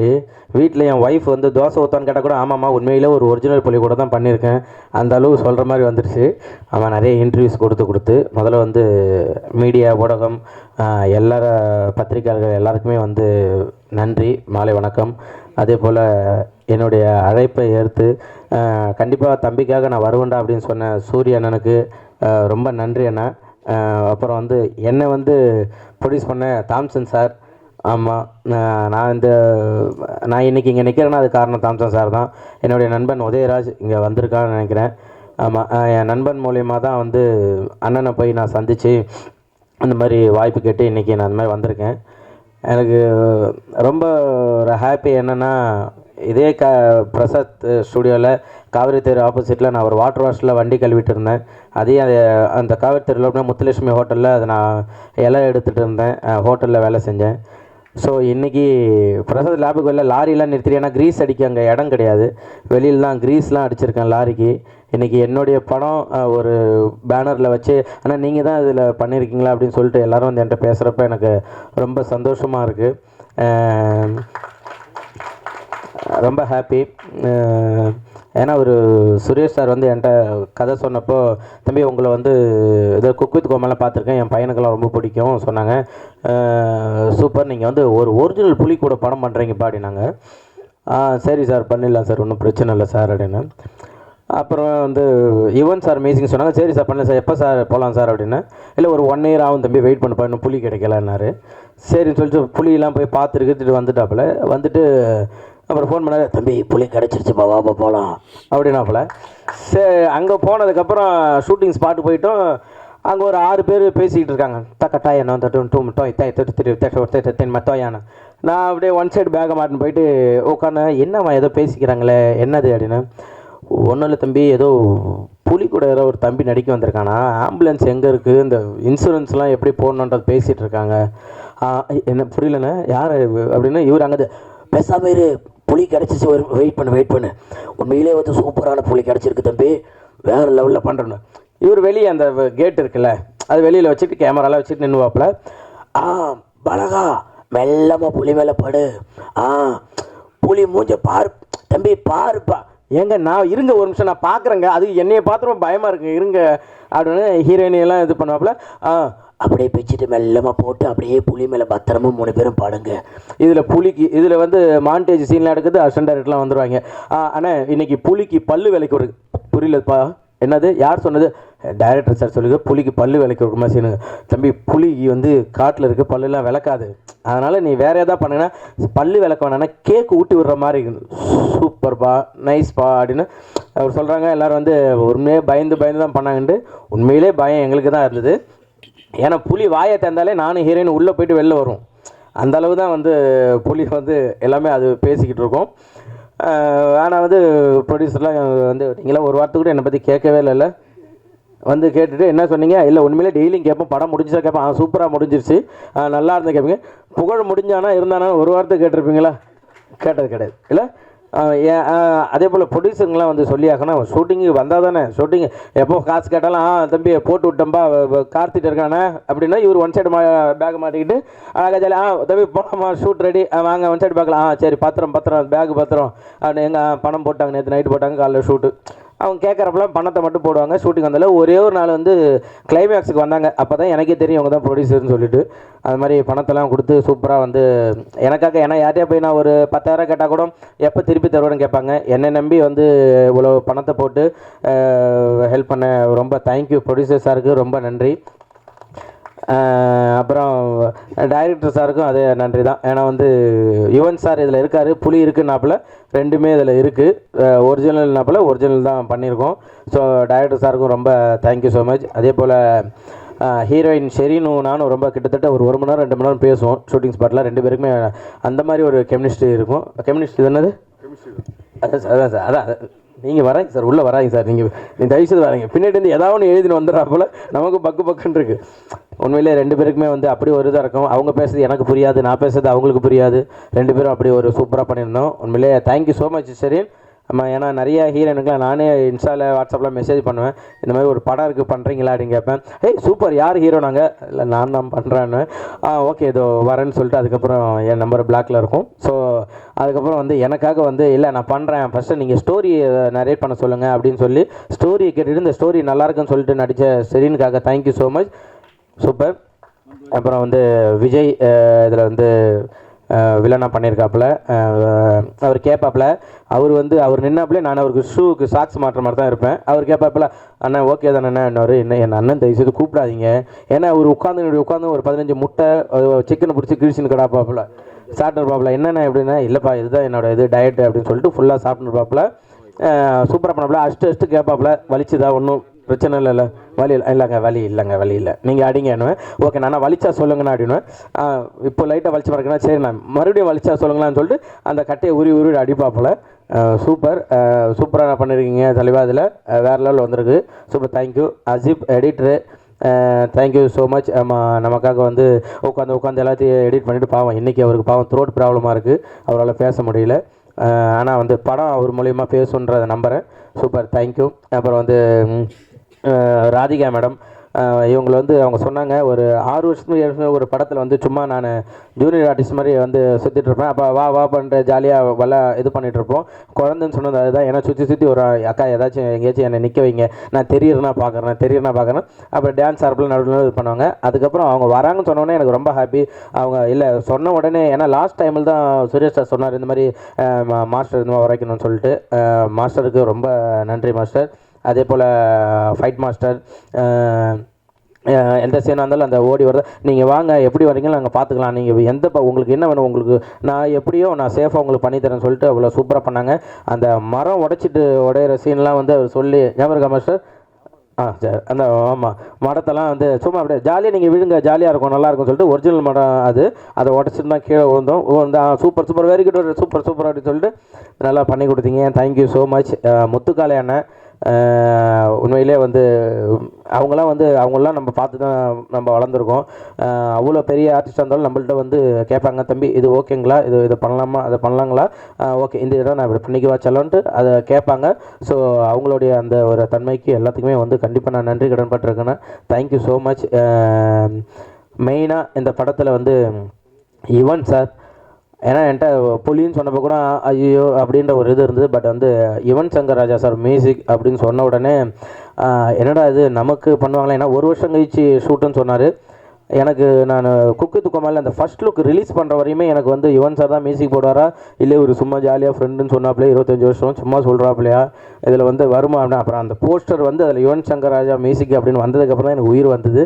வீட்டில் என் ஒய்ஃப் வந்து தோசை ஊற்றான்னு கேட்டால் கூட ஆமாம்மா உண்மையிலே ஒரு ஒரிஜினல் புலி கூட தான் பண்ணியிருக்கேன் அந்த அளவு சொல்கிற மாதிரி வந்துடுச்சு. அவன் நிறைய இன்டர்வியூஸ் கொடுத்து முதல்ல வந்து மீடியா ஊடகம் எல்லார பத்திரிகையாளர்கள் எல்லாருக்குமே வந்து நன்றி, மாலை வணக்கம். அதே போல் என்னுடைய அழைப்பை ஏற்று கண்டிப்பாக தம்பிக்காக நான் வருவேன்டா அப்படின்னு சொன்ன சூரிய அண்ணனுக்கு ரொம்ப நன்றி அண்ணா. அப்புறம் வந்து என்னை வந்து ப்ரொடியூஸ் பண்ண தாம்சன் சார். ஆமாம், நான் இன்றைக்கி இங்கே நிற்கிறேன்னா அது காரணம் தாம்சன் சார் தான். என்னுடைய நண்பன் உதயராஜ் இங்கே வந்திருக்கான்னு நினைக்கிறேன். ஆமாம், என் நண்பன் மூலியமாக தான் வந்து அண்ணனை போய் நான் சந்தித்து அந்த மாதிரி வாய்ப்பு கேட்டு இன்றைக்கி நான் அந்த மாதிரி வந்திருக்கேன். எனக்கு ரொம்ப ஒரு ஹாப்பி என்னென்னா, இதே பிரசாத் ஸ்டுடியோவில் காவிரி தெரு ஆப்போசிட்டில் நான் ஒரு வாட்டர் வாஷில் வண்டி கழுவிட்டு இருந்தேன். அதையும் அந்த காவிரி தெருவில் முத்துலட்சுமி ஹோட்டலில் அதை நான் இலை எடுத்துகிட்டு இருந்தேன், ஹோட்டலில் வேலை செஞ்சேன். ஸோ இன்றைக்கி பிரசாத் லேபுக்கு வெளில லாரிலாம் நிறுத்திட்டு, ஏன்னா க்ரீஸ் அடிக்க அங்கே இடம் கிடையாது, வெளியில் தான் க்ரீஸ்லாம் அடிச்சிருக்கேன் லாரிக்கு. இன்றைக்கி என்னுடைய படம் ஒரு பேனரில் வச்சு ஆனால் நீங்கள் தான் இதில் பண்ணியிருக்கீங்களா அப்படின்னு சொல்லிட்டு எல்லோரும் வந்து என்கிட்ட பேசுகிறப்ப எனக்கு ரொம்ப சந்தோஷமாக இருக்குது, ரொம்ப ஹாப்பி. ஏன்னா ஒரு சுரேஷ் சார் வந்து என்கிட்ட கதை சொன்னப்போ, தம்பி உங்களை வந்து இதை குக் வித் கோமாலாம் பார்த்துருக்கேன், என் பையனுக்கெல்லாம் ரொம்ப பிடிக்கும் சொன்னாங்க. சூப்பர், நீங்கள் வந்து ஒரு ஒரிஜினல் புலி கூட படம் பண்ணுறீங்கப்பா அப்படின்னாங்க. சரி சார் பண்ணிடலாம் சார், ஒன்றும் பிரச்சனை இல்லை சார் அப்படின்னு. அப்புறம் வந்து யுவன் சார் மியூசிக் சொன்னாங்க. சரி சார் பண்ணல சார், எப்போ சார் போகலாம் சார் அப்படின்னா, இல்லை ஒரு 1 இயர் ஆகும் தம்பி, வெயிட் பண்ணப்பா, இன்னும் புலி கிடைக்கலன்னாரு. சரின்னு சொல்லிட்டு புலியெல்லாம் போய் பார்த்துட்டு வந்துட்டாப்புல. வந்துட்டு அப்புறம் ஃபோன் பண்ணாரு, தம்பி புலி கிடச்சிருச்சுப்பா, வாப்பா போகலாம் அப்படின்னாப்புல. சரி, அங்கே போனதுக்கப்புறம் ஷூட்டிங் ஸ்பாட்டு போயிட்டோம். அங்கே ஒரு 6 பேர் பேசிக்கிட்டு இருக்காங்க. தக்கட்டாயண்ணா மத்தோயானா. நான் அப்படியே ஒன் சைடு பேக்கை மாட்டின்னு போயிட்டு உட்காந்து, என்னம்மா ஏதோ பேசிக்கிறாங்களே, என்னது அப்படின்னா, ஒன்றும் இல்லை தம்பி, ஏதோ புலி கூட ஏதோ ஒரு தம்பி நடிக்க வந்திருக்கானா, ஆம்புலன்ஸ் எங்கே இருக்குது, இந்த இன்சூரன்ஸ்லாம் எப்படி போடணுன்றது பேசிகிட்டு இருக்காங்க. என்ன புரியலண்ணே, யார் அப்படின்னா, இவர் அங்கே பேசாமல் இரு, புலி கிடச்சிச்சு, வெயிட் பண்ணு, உண்மையிலே வந்து சூப்பரான புலி கிடச்சிருக்கு தம்பி, வேறு லெவலில் பண்ணுறேன்னு. இவர் வெளியே அந்த கேட் இருக்குல்ல, அது வெளியில் வச்சுட்டு கேமராலாம் வச்சுட்டு நின்றுவாப்பில். பலகா மெல்லமாக புலி மேலே படு, புலி மூஞ்ச பாரு தம்பி, பாருப்பா. ஏங்க நான் இருங்க ஒரு நிமிஷம், நான் பார்க்குறேங்க, அது என்னையை பார்த்துரும் பயமாக இருக்குங்க, இருங்க அப்படின்னு ஹீரோயினியெல்லாம் இது பண்ணுவாப்புல. அப்படியே பிச்சுட்டு மெல்லமாக போட்டு அப்படியே புலி மேலே பத்திரமா 3 பேரும் பாடுங்க. இதில் புலிக்கு இதில் வந்து மாண்டேஜ் சீன்லாம் எடுக்குது, அசிஸ்டன்ட் டைரக்டர்லாம் வந்துடுவாங்க. ஆனால் இன்னைக்கு புலிக்கு பல்லு விலைக்கு ஒரு, புரியலப்பா என்னது, யார் சொன்னது, டைரக்டர் சார் சொல்லுங்க, புலிக்கு பல்லு விலைக்கு ஒரு மசினுங்க. தம்பி புலிக்கு வந்து காட்டில் இருக்க பல்லுலாம் விளக்காது, அதனால் நீ வேறு எதாவது பண்ணுங்கன்னா பல்லு விளக்க வேணான்னா கேக்கு ஊட்டி விடுற மாதிரி சூப்பர்ப்பா, நைஸ்ப்பா அப்படின்னு அவர் சொல்கிறாங்க. எல்லோரும் வந்து உண்மையே பயந்து தான் பண்ணாங்கன்ட்டு. உண்மையிலே பயம் எங்களுக்கு தான் இருந்தது. ஏன்னா புலி வாயை திறந்தாலே நானும் ஹீரோயின் உள்ளே போயிட்டு வெளில வரும், அந்த அளவு தான் வந்து புலி வந்து எல்லாமே அது பேசிக்கிட்டு இருக்கோம். ஆனால் வந்து ப்ரொடியூசர்லாம் வந்து, நீங்களாம் ஒரு வாரத்துக்கு கூட என்னை பற்றி கேட்கவே இல்லைல்ல, வந்து கேட்டுட்டு என்ன சொன்னீங்க, இல்லை உண்மையிலே டெய்லியும் கேட்போம், படம் முடிஞ்சா கேட்பேன், சூப்பராக முடிஞ்சிருச்சு, நல்லா இருந்தால் கேட்பீங்க, புகழ் முடிஞ்சானா இருந்தானா ஒரு வாரத்துக்கு கேட்டிருப்பீங்களா, கேட்டது கிடையாது இல்லை. அதே போல் ப்ரொடியூசருங்களாம் வந்து சொல்லியாக்கணும், ஷூட்டிங்கு வந்தால் தானே, ஷூட்டிங் எப்போ காசு கேட்டாலும் தம்பி போட்டு விட்டோம்பா கார்த்திட்டு இருக்கானே அப்படின்னா, இவர் ஒன் சைடு பேக் மாட்டிக்கிட்டு அழகா ஜாலி, தம்பி போகலாமா ஷூட் ரெடி, வாங்க ஒன் சைடு பார்க்கலாம், சரி பத்திரம் பேக் பத்திரம் அப்படின்னு, எங்கள் பணம் போட்டாங்க, நேற்று நைட்டு போட்டாங்க, காலைல ஷூட்டு. அவங்க கேட்குறப்பெல்லாம் பணத்தை மட்டும் போடுவாங்க. ஷூட்டிங் வந்தாலும் ஒரே ஒரு நாள் வந்து கிளைமேக்ஸுக்கு வந்தாங்க, அப்போ தான் எனக்கே தெரியும் அவங்க தான் ப்ரொடியூசர்னு சொல்லிட்டு. அது மாதிரி பணத்தெல்லாம் கொடுத்து சூப்பராக வந்து எனக்காக, ஏன்னா யார்ட்டையா போய் நான் ஒரு 10,000 கேட்டால் கூட எப்போ திருப்பி தருவேன்னு கேட்பாங்க. என்னை நம்பி வந்து இவ்வளோ பணத்தை போட்டு ஹெல்ப் பண்ண ரொம்ப தேங்க்யூ ப்ரொடியூசர் சாருக்கு, ரொம்ப நன்றி. அப்புறம் டைரக்டர் சாருக்கும் அதே நன்றி தான். ஏன்னா வந்து யுவன் சார் இதில் இருக்கார், புலி இருக்குன்னாப்பில், ரெண்டுமே இதில் இருக்குது, ஒரிஜினல்னாப்பில் ஒரிஜினல் தான் பண்ணியிருக்கோம். ஸோ டைரக்டர் சாருக்கும் ரொம்ப தேங்க்யூ ஸோ மச். அதே போல் ஹீரோயின் ஷெரீனும் நானும் ரொம்ப கிட்டத்தட்ட ஒரு 1 மணி நேரம் 2 மணி நேரம் பேசுவோம் ஷூட்டிங் ஸ்பாட்டில். 2 பேருக்குமே அந்த மாதிரி ஒரு கெமிஸ்ட்ரி இருக்கும். கெமிஸ்ட்ரி என்னது, அதான் சார், அதான் நீங்கள் வராங்க சார், உள்ளே வராங்க சார், நீங்கள் தயவுசெய்து வராங்க, பின்னாடி வந்து ஏதாவது ஒன்று எழுதின்னு வந்துடுறா போல் நமக்கு பக்குன்னு இருக்குது. உண்மையிலே 2 பேருக்குமே வந்து அப்படி ஒரு இதாக இருக்கும். அவங்க பேசுறது எனக்கு புரியாது, நான் பேசுறது அவங்களுக்கு புரியாது, 2 பேரும் அப்படி ஒரு சூப்பராக பண்ணியிருந்தோம். உண்மையிலே தேங்க்யூ ஸோ மச் ஷெரீன். ஆமாம், ஏன்னா நிறைய ஹீரோனுக்குலாம் நானே இன்ஸ்டாவில் வாட்ஸ்அப்பில் மெசேஜ் பண்ணுவேன், இந்த மாதிரி ஒரு படம் இருக்குது பண்ணுறீங்களா அப்படின்னு கேட்பேன். சூப்பர், யார் ஹீரோ நாங்கள், இல்லை நான் தான் பண்ணுறேன்னு, ஓகே இதோ வரேன்னு சொல்லிட்டு அதுக்கப்புறம் என் நம்பர் பிளாக்ல இருக்கும். ஸோ அதுக்கப்புறம் வந்து எனக்காக வந்து, இல்லை நான் பண்ணுறேன், ஃபஸ்ட்டு நீங்கள் ஸ்டோரியை நரேட் பண்ண சொல்லுங்கள் அப்படின்னு சொல்லி ஸ்டோரியை கேட்டுட்டு இந்த ஸ்டோரி நல்லாயிருக்குன்னு சொல்லிட்டு நடித்த ஷெரீனுக்காக தேங்க்யூ ஸோ மச், சூப்பர். அப்புறம் வந்து விஜய் இதில் வந்து வில்லனாக பண்ணியிருக்காப்புல. அவர் கேட்பாப்புல, அவர் நின்னாப்புல நான் அவருக்கு ஷூக்கு சாக்ஸ் மாட்டுற மாதிரி தான் இருப்பேன். அவர் கேட்பாப்புல, அண்ணா ஓகே தானே இன்னொரு, என் அண்ணன் தயவுசெய்து கூப்பிடாதீங்க, ஏன்னா அவர் உட்காந்து ஒரு 15 முட்டை சிக்கனை பிடிச்சி கிழிச்சின்னு கிடாப்பாப்புல சாப்பிட்டுருப்பாப்புல. என்னென்ன எப்படின்னா, இல்லைப்பா இதுதான் என்னோட இது டயட்டு அப்படின்னு சொல்லிட்டு ஃபுல்லாக சாப்பிட்டுருப்பாப்புல. சூப்பராக பண்ணாப்புல. அஷ்டு கேட்பாப்புல, வலிச்சுதா, ஒன்றும் பிரச்சனை இல்லைல்ல, வலி இல்லைங்க, நீங்கள் அடிங்க என்னவேன், ஓகே நான் வலிச்சா சொல்லுங்கண்ணா அப்படின்னு. இப்போ லைட்டாக வலிச்சு பார்க்கணும், சரி நான் மறுபடியும் வலிச்சா சொல்லுங்களான்னு சொல்லிட்டு அந்த கட்டையை உருவி அடிப்பாப்பில். சூப்பராக பண்ணியிருக்கீங்க தலைவா, அதில் வேறு லெவலில் வந்திருக்கு, super, thank you. அஜீப் editor, thank you so much. நமக்காக வந்து உட்காந்து எல்லாத்தையும் எடிட் பண்ணிவிட்டு, பாவம் இன்றைக்கி அவருக்கு பாவம் த்ரோட் ப்ராப்ளமாக இருக்குது, அவரால் பேச முடியல. ஆனால் வந்து படம் அவர் மூலிமா பேசுன்றதை நம்புகிறேன். Super, thank you. அப்புறம் வந்து ராதிகா மேடம், இவங்களை வந்து அவங்க சொன்னாங்க ஒரு 6 வருஷத்துக்கு 7 வருஷம் ஒரு படத்தில் வந்து சும்மா நான் ஜூனியர் ஆர்டிஸ்ட் மாதிரி வந்து சுற்றிட்டு இருப்பேன். அப்போ வா வா பண்ணுற ஜாலியாக வல இது பண்ணிகிட்டு இருப்போம். குழந்தைன்னு சொன்னது அதுதான். ஏன்னா சுற்றி ஒரு அக்கா ஏதாச்சும் எங்கேயாச்சும் என்னை நிற்க வைங்க, நான் தெரியுறேன்னா பார்க்குறேன். அப்புறம் டான்ஸ் ஆர்ப்பில் நடுவில் இது பண்ணுவாங்க. அதுக்கப்புறம் அவங்க வராங்கன்னு சொன்னோடனே எனக்கு ரொம்ப ஹாப்பி. அவங்க இல்லை சொன்ன உடனே, ஏன்னா லாஸ்ட் டைமில் தான் சுரேஷ் சார் சொன்னார் இந்த மாதிரி மாஸ்டர் இந்த மாதிரி வரைக்கணும்னு சொல்லிட்டு. மாஸ்டருக்கு ரொம்ப நன்றி மாஸ்டர். அதே போல் ஃபைட் மாஸ்டர் எந்த சீனாக இருந்தாலும் அந்த ஓடி வரத நீங்கள் வாங்க எப்படி வரீங்களோ நாங்கள் பார்த்துக்கலாம், நீங்கள் எந்த உங்களுக்கு என்ன வேணும், உங்களுக்கு நான் எப்படியோ நான் சேஃபாக உங்களுக்கு பண்ணித்தரேன்னு சொல்லிட்டு அவ்வளோ சூப்பராக பண்ணாங்க. அந்த மரம் உடையிற சீன்லாம் வந்து அவர் சொல்லி ஞாபகம் இருக்கா மாஸ்டர்? சரி, அந்த ஆமாம் மரத்தெல்லாம் வந்து சும்மா அப்படியே ஜாலியாக நீங்கள் விழுங்க, ஜாலியாக இருக்கும், நல்லாயிருக்கும் சொல்லிட்டு ஒரிஜினல் மரம் அதை உடச்சிட்டு தான் கீழே விழுந்தோம். சூப்பர் வெரி குட், சூப்பர் அப்படின்னு சொல்லிட்டு நல்லா பண்ணி கொடுத்தீங்க. Thank you so much. முத்துக்காலை அண்ணன் உண்மையிலே வந்து அவங்களாம் நம்ம பார்த்து தான் நம்ம வளர்ந்துருக்கோம். அவ்வளோ பெரிய ஆர்டிஸ்டாக இருந்தாலும் நம்மள்ட்ட வந்து கேட்பாங்க, தம்பி இது ஓகேங்களா, இது பண்ணலாமா, அதை பண்ணலாங்களா, ஓகே இந்த இடம் நான் இப்படி பண்ணிக்குவா செல்லன்ட்டு அதை கேட்பாங்க. ஸோ அவங்களுடைய அந்த ஒரு தன்மைக்கு எல்லாத்துக்குமே வந்து கண்டிப்பாக நான் நன்றி கடன் பட்டிருக்கேன். Thank you so much. மெயினாக இந்த படத்தில் வந்து யுவன் சார், ஏன்னா என்கிட்ட புலின்னு சொன்னப்போ கூட ஐயோ அப்படின்ற ஒரு இது இருந்தது. பட் வந்து யுவன் சங்கர் ராஜா சார் மியூசிக் அப்படின்னு சொன்ன உடனே என்னடா இது நமக்கு பண்ணுவாங்களே, ஏன்னா 1 வருஷம் கழிச்சு ஷூட்டுன்னு சொன்னார். எனக்கு நான் குக்கு துக்கமால அந்த ஃபஸ்ட் லுக் ரிலீஸ் பண்ணுற வரையுமே எனக்கு வந்து யுவன் சார் தான் மியூசிக் போடுவாரா, இல்லை ஒரு சும்மா ஜாலியாக ஃப்ரெண்டுன்னு சொன்னாப்லையே 25 வருஷம் சும்மா சொல்கிறாப்லையா, இதில் வந்து வருமா அப்படின்னா. அப்புறம் அந்த போஸ்டர் வந்து அதில் யுவன் சங்கர் ராஜா மியூசிக் அப்படின்னு வந்ததுக்கப்புறம் தான் எனக்கு உயிர் வந்தது.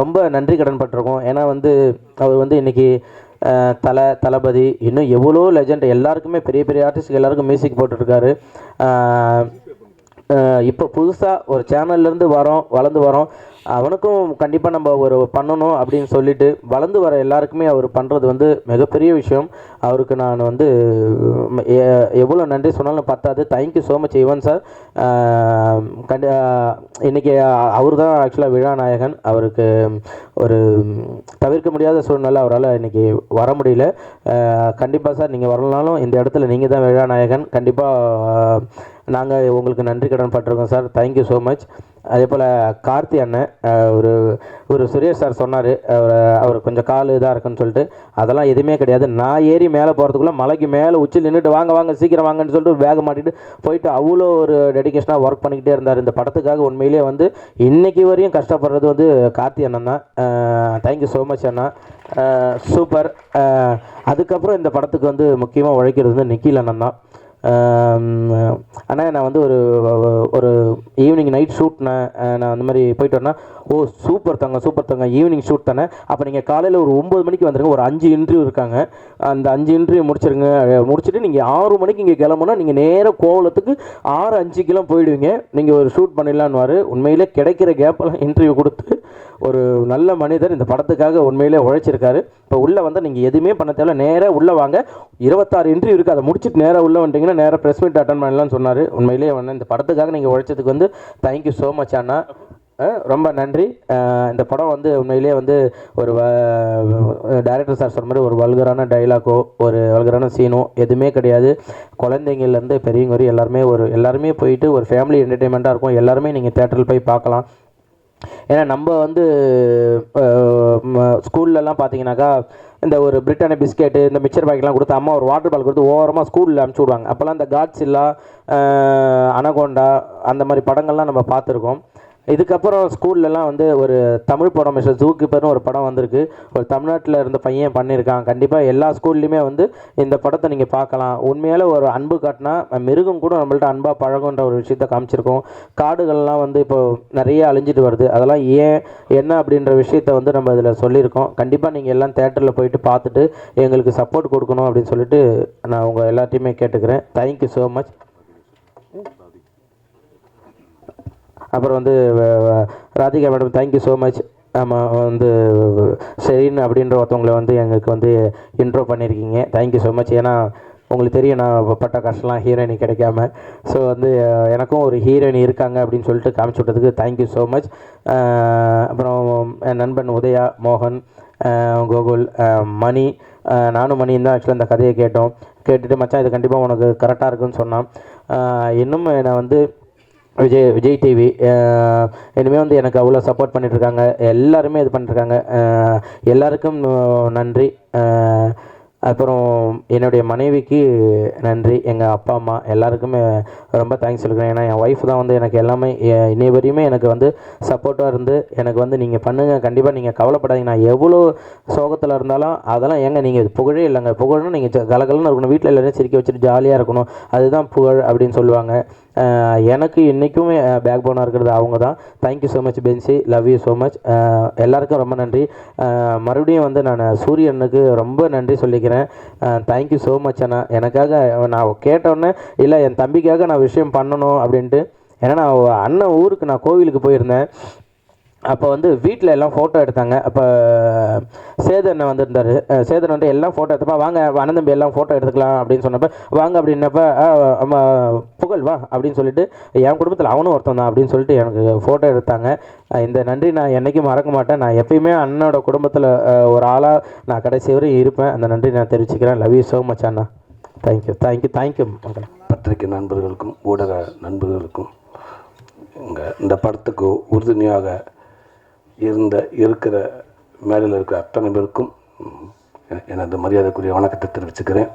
ரொம்ப நன்றி கடன் பட்டிருக்கோம். ஏன்னா வந்து அவர் வந்து இன்றைக்கி தளபதி இன்னும் எவ்வளோ லெஜண்ட் எல்லாருக்குமே பெரிய பெரிய ஆர்டிஸ்ட் எல்லாருக்கும் மியூசிக் போட்டுருக்காரு. இப்போ புதுசாக ஒரு சேனல்லேருந்து வளர்ந்து வரோம். அவனுக்கும் கண்டிப்பாக நம்ம ஒரு பண்ணணும் அப்படின்னு சொல்லிட்டு வளர்ந்து வர எல்லாருக்குமே அவர் பண்ணுறது வந்து மிகப்பெரிய விஷயம். அவருக்கு நான் வந்து எவ்வளோ நன்றி சொன்னாலும் பத்தாது. Thank you so much Yuvan sir. இன்றைக்கி அவர் தான் ஆக்சுவலாக விழாநாயகன். அவருக்கு ஒரு தவிர்க்க முடியாத சூழ்நிலை, அவரால் இன்றைக்கி வர முடியல. கண்டிப்பாக சார் நீங்கள் வரலனாலும் இந்த இடத்துல நீங்கள் தான் விழாநாயகன். கண்டிப்பாக நாங்கள் உங்களுக்கு நன்றி கடன் பட்டிருக்கோம் சார். Thank you so much. அதே போல் கார்த்தி அண்ணன் ஒரு சுரேஷ் சார் சொன்னார் அவர் கொஞ்சம் கால் இதாக இருக்குன்னு சொல்லிட்டு. அதெல்லாம் எதுவுமே கிடையாது. நான் ஏறி மேலே போகிறதுக்குள்ளே மலைக்கு மேலே உச்சில் நின்றுட்டு வாங்க சீக்கிரம் வாங்கன்னு சொல்லிட்டு வேக மாட்டிட்டு போயிட்டு அவ்வளோ ஒரு டெடிக்கேஷனாக ஒர்க் பண்ணிக்கிட்டே இருந்தார் இந்த படத்துக்காக. உண்மையிலே வந்து இன்றைக்கி வரையும் கஷ்டப்படுறது வந்து கார்த்தி அண்ணன் தான். தேங்க்யூ ஸோ மச் அண்ணா, சூப்பர். அதுக்கப்புறம் இந்த படத்துக்கு வந்து முக்கியமாக உழைக்கிறது வந்து நிக்கில் அண்ணன் தான். ஆனால் நான் வந்து ஒரு ஈவினிங் நைட் ஷூட் நான் அந்த மாதிரி போயிட்டு வரேன்னா, ஓ சூப்பர் தங்க ஈவினிங் ஷூட் தானே, அப்போ நீங்கள் காலையில் ஒரு 9 மணிக்கு வந்துடுங்க, ஒரு 5 இன்டர்வியூ இருக்காங்க, அந்த 5 இன்டர்வியூ முடிச்சுட்டு நீங்கள் 6 மணிக்கு இங்கே கிளம்புனா நீங்கள் நேராக கோவலத்துக்கு 6:05 போயிடுவீங்க, நீங்கள் ஒரு ஷூட் பண்ணிடலான்னு. உண்மையிலே கிடைக்கிற கேப்பெல்லாம் இன்டர்வியூ கொடுத்து ஒரு நல்ல மனிதர் இந்த படத்துக்காக உண்மையிலே உழைச்சிருக்காரு. இப்போ உள்ளே வந்து நீங்கள் எதுவுமே பண்ண தேவை, நேராக உள்ளே வாங்க, 26 இன்டர்வியூ இருக்குது, அதை முடிச்சுட்டு நேராக உள்ளே வந்துட்டிங்கன்னா நேராக ப்ரெஸ் மீட் அட்டன் பண்ணலாம்னு சொன்னார். உண்மையிலேயே இந்த படத்துக்காக நீங்கள் உழைச்சதுக்கு வந்து தேங்க்யூ ஸோ மச் அண்ணா, ரொம்ப நன்றி. இந்த படம் வந்து உண்மையிலேயே வந்து ஒரு டைரக்டர் சார் சொன்ன மாதிரி ஒரு வல்கரான டைலாக்கோ ஒரு வல்கரான சீனோ எதுவுமே கிடையாது. குழந்தைங்கள்லேருந்து பெரியவங்க வரை எல்லாருமே போயிட்டு ஒரு ஃபேமிலி என்டர்டெயின்மெண்ட்டாக இருக்கும். எல்லாருமே நீங்கள் தேட்டரில் போய் பார்க்கலாம். ஏன்னா நம்ம வந்து ஸ்கூல்லலாம் பார்த்தீங்கன்னாக்கா இந்த ஒரு பிரிட்டானிய பிஸ்கெட்டு இந்த மிக்சர் பாக்கெட்லாம் கொடுத்து அம்மா ஒரு வாட்டர் பால் கொடுத்து ஓரமாக ஸ்கூலில் அனுப்பிச்சி விடுவாங்க. அப்போல்லாம் இந்த காட்ஸில்லா, அனகோண்டா அந்த மாதிரி படங்கள்லாம் நம்ம பார்த்துருக்கோம். இதுக்கப்புறம் ஸ்கூல்லலாம் வந்து ஒரு தமிழ் படம் மிஸ்டர் ஜூகீப்பர்னு ஒரு படம் வந்திருக்கு. ஒரு தமிழ்நாட்டில் இருந்த பையன் பண்ணியிருக்கான். கண்டிப்பாக எல்லா ஸ்கூல்லையுமே வந்து இந்த படத்தை நீங்கள் பார்க்கலாம். உண்மையால் ஒரு அன்பு காட்டினா மிருகம் கூட நம்மள்ட்ட அன்பாக பழகுன்ற ஒரு விஷயத்த காமிச்சிருக்கோம். காடுகள்லாம் வந்து இப்போது நிறைய அழிஞ்சிட்டு வருது. அதெல்லாம் என்ன அப்படின்ற விஷயத்த வந்து நம்ம இதில் சொல்லியிருக்கோம். கண்டிப்பாக நீங்கள் எல்லாம் தேட்டரில் போயிட்டு பார்த்துட்டு எங்களுக்கு சப்போர்ட் கொடுக்கணும் அப்படின்னு சொல்லிட்டு நான் உங்கள் எல்லாத்தையுமே கேட்டுக்கிறேன். Thank you so much. அப்புறம் வந்து Radhika madam thank you so much. ஆமாம் வந்து ஷெரீன் அப்படின்ற ஒருத்தவங்களை வந்து எங்களுக்கு வந்து இன்ட்ரோ பண்ணியிருக்கீங்க. Thank you so much. ஏன்னா உங்களுக்கு தெரியும் நான் பட்ட கஷ்டம்லாம் ஹீரோயினி கிடைக்காம. ஸோ வந்து எனக்கும் ஒரு ஹீரோயினி இருக்காங்க அப்படின்னு சொல்லிட்டு காமிச்சு விட்டதுக்கு தேங்க்யூ ஸோ மச். அப்புறம் என் நண்பன் உதயா, மோகன், கோகுல், மணி, நானும் மணியும் தான் ஆக்சுவலாக இந்த கதையை கேட்டுட்டு மச்சான் இது கண்டிப்பாக உனக்கு கரெக்டாக இருக்குன்னு சொன்னான். இன்னும் நான் வந்து விஜய் டிவி இனிமேல் வந்து எனக்கு அவ்வளோ சப்போர்ட் பண்ணிகிட்ருக்காங்க, எல்லாருமே இது பண்ணிட்டுருக்காங்க. எல்லாருக்கும் நன்றி. அப்புறம் என்னுடைய மனைவிக்கு நன்றி, எங்கள் அப்பா அம்மா எல்லாருக்குமே ரொம்ப தேங்க்ஸ் சொல்லிக்கிறேன். ஏன்னா என் ஒய்ஃப் தான் வந்து எனக்கு எல்லாமே இன்னை வரையுமே எனக்கு வந்து சப்போர்ட்டாக இருந்து எனக்கு வந்து நீங்கள் பண்ணுங்கள், கண்டிப்பாக நீங்கள் கவலைப்படாதீங்க, நான் எவ்வளோ சோகத்தில் இருந்தாலும் அதெல்லாம் ஏங்க நீங்கள் புகழே இல்லைங்க, புகழ்னு நீங்கள் கலகலன்னு இருக்கணும், வீட்டில் எல்லோரும் சிரிக்க வச்சுட்டு ஜாலியாக இருக்கணும், அதுதான் புகழ் அப்படின்னு சொல்லுவாங்க. எனக்கு இன்றைக்குமே பேக் போனாக இருக்கிறது அவங்க தான். Thank you so much Bency, love you so much. எல்லாருக்கும் ரொம்ப நன்றி. மறுபடியும் வந்து நான் சூரியனுக்கு ரொம்ப நன்றி சொல்லிக்கிறேன். தேங்க்யூ ஸோ மச் அண்ணா. எனக்காக நான் கேட்டோன்னே இல்லை என் தம்பிக்காக நான் விஷயம் பண்ணணும் அப்படின்ட்டு. ஏன்னா நான் அண்ணன் ஊருக்கு நான் கோவிலுக்கு போயிருந்தேன். அப்போ வந்து வீட்டில் எல்லாம் ஃபோட்டோ எடுத்தாங்க. அப்போ சேதன் வந்திருந்தார். சேதன் வந்து எல்லாம் ஃபோட்டோ எடுத்தப்போ வாங்க அண்ணன் தம்பி எல்லாம் ஃபோட்டோ எடுத்துக்கலாம் அப்படின்னு சொன்னப்போ வாங்க அப்படின்னப்ப புகழ் வா அப்படின்னு சொல்லிட்டு என் குடும்பத்தில் அவனும் ஒருத்தன் தான் அப்படின்னு சொல்லிட்டு எனக்கு ஃபோட்டோ எடுத்தாங்க. இந்த நன்றி நான் என்றைக்கும் மறக்க மாட்டேன். நான் எப்பயுமே அண்ணனோட குடும்பத்தில் ஒரு ஆளாக நான் கடைசி வரையும் இருப்பேன். அந்த நன்றி நான் தெரிவிச்சுக்கிறேன். Love you so much Anna. Thank you thank you thank you. பத்திரிகை நண்பர்களுக்கும் ஊடக நண்பர்களுக்கும் இந்த படத்துக்கு உறுதுணையாக இருக்கிற மேடையில் இருக்கிற அத்தனை பேருக்கும் எனது மரியாதைக்குரிய வணக்கத்தை தெரிவிச்சுக்கிறேன்.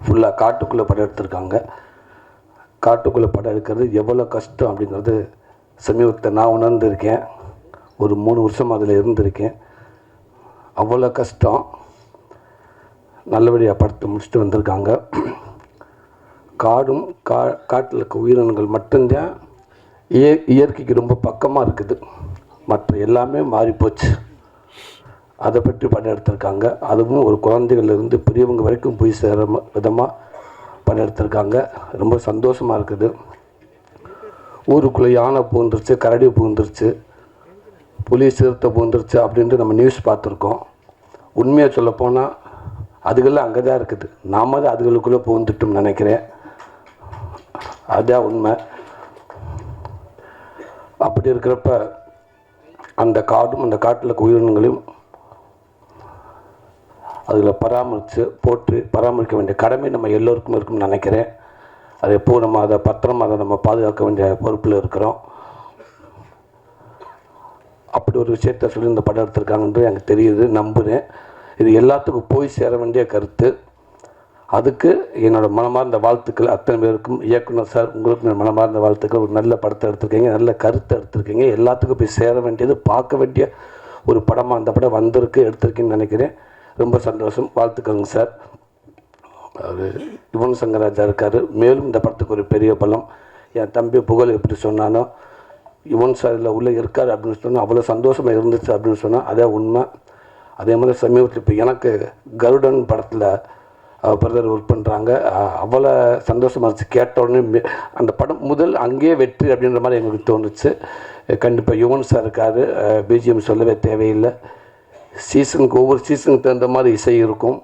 ஃபுல்லாக காட்டுக்குள்ளே படம் எடுத்திருக்காங்க. காட்டுக்குள்ளே படம் எடுக்கிறது எவ்வளோ கஷ்டம் அப்படிங்கிறது சமீபத்தை நான் உணர்ந்திருக்கேன். ஒரு 3 வருஷம் அதில் இருந்திருக்கேன். அவ்வளோ கஷ்டம். நல்லபடியாக படத்தை முடிச்சுட்டு வந்திருக்காங்க. காடும் காட்டில் இருக்க உயிரினங்கள் மட்டும்தான் இயற்கைக்கு ரொம்ப பக்கமாக இருக்குது. மற்ற எல்லாமே மாறிப்போச்சு. அதை பற்றி படம் எடுத்திருக்காங்க. அதுவும் ஒரு குழந்தைகள்லேருந்து பெரியவங்க வரைக்கும் போய் சேர விதமாக படம் எடுத்திருக்காங்க. ரொம்ப சந்தோஷமாக இருக்குது. ஊருக்குள்ளே யானை பூந்துருச்சு, கரடி பூந்துருச்சு, புலி சிறுத்தை பூந்துருச்சு அப்படின்ட்டு நம்ம நியூஸ் பார்த்துருக்கோம். உண்மையாக சொல்லப்போனால் அதுகள்லாம் அங்கே தான் இருக்குது. நாம் தான் அதுகளுக்குள்ளே பூந்துட்டோம்னு நினைக்கிறேன். அதுதான் உண்மை. அப்படி இருக்கிறப்ப அந்த காடும் அந்த காட்டில் இருக்க உயிரினங்களையும் அதில் பராமரிக்க வேண்டிய கடமை நம்ம எல்லோருக்கும் இருக்கும்னு நினைக்கிறேன். அது எப்போது நம்ம அதை பத்திரமா அதை நம்ம பாதுகாக்க வேண்டிய பொறுப்பில் இருக்கிறோம். அப்படி ஒரு விஷயத்த சொல்லி இந்த படம் எடுத்திருக்காங்கன்றது எனக்கு தெரியுது, நம்புகிறேன். இது எல்லாத்துக்கும் போய் சேர வேண்டிய கருத்து. அதுக்கு என்னோடய மனமார்ந்த வாழ்த்துக்கள் அத்தனை பேருக்கும். இயக்குனர் சார், உங்களுக்கு மனமார்ந்த வாழ்த்துக்கள். ஒரு நல்ல படத்தை எடுத்திருக்கீங்க, நல்ல கருத்தை எடுத்திருக்கீங்க. எல்லாத்துக்கும் போய் சேர வேண்டியது, பார்க்க வேண்டிய ஒரு படமாக அந்த படம் வந்திருக்கு, எடுத்திருக்கேன்னு நினைக்கிறேன். ரொம்ப சந்தோஷம். வாழ்த்துக்கள்ங்க சார். அவர் யுவன் சங்கர் ராஜா இருக்கார். மேலும் இந்த படத்துக்கு ஒரு பெரிய பலம். என் தம்பி புகழ் எப்படி சொன்னானோ யுவன் சார் இதில் உள்ளே இருக்கார் அப்படின்னு சொன்னால் அவ்வளோ சந்தோஷமாக இருந்துச்சு அப்படின்னு சொன்னால் அதே உண்மை. அதே மாதிரி சமீபத்தில் இப்போ எனக்கு கருடன் படத்தில் பிரதர் ஒர்க் பண்ணுறாங்க. அவ்வளோ சந்தோஷமாக இருந்துச்சு. கேட்ட உடனே அந்த படம் முதல் அங்கேயே வெற்றி அப்படின்ற மாதிரி எங்களுக்கு தோணுச்சு. கண்டிப்பாக யுவன் சார் இருக்கார். பிஜிஎம் சொல்லவே தேவையில்லை. சீசனுக்கு ஒவ்வொரு சீசனுக்கு தகுந்த மாதிரி இசை இருக்கும்.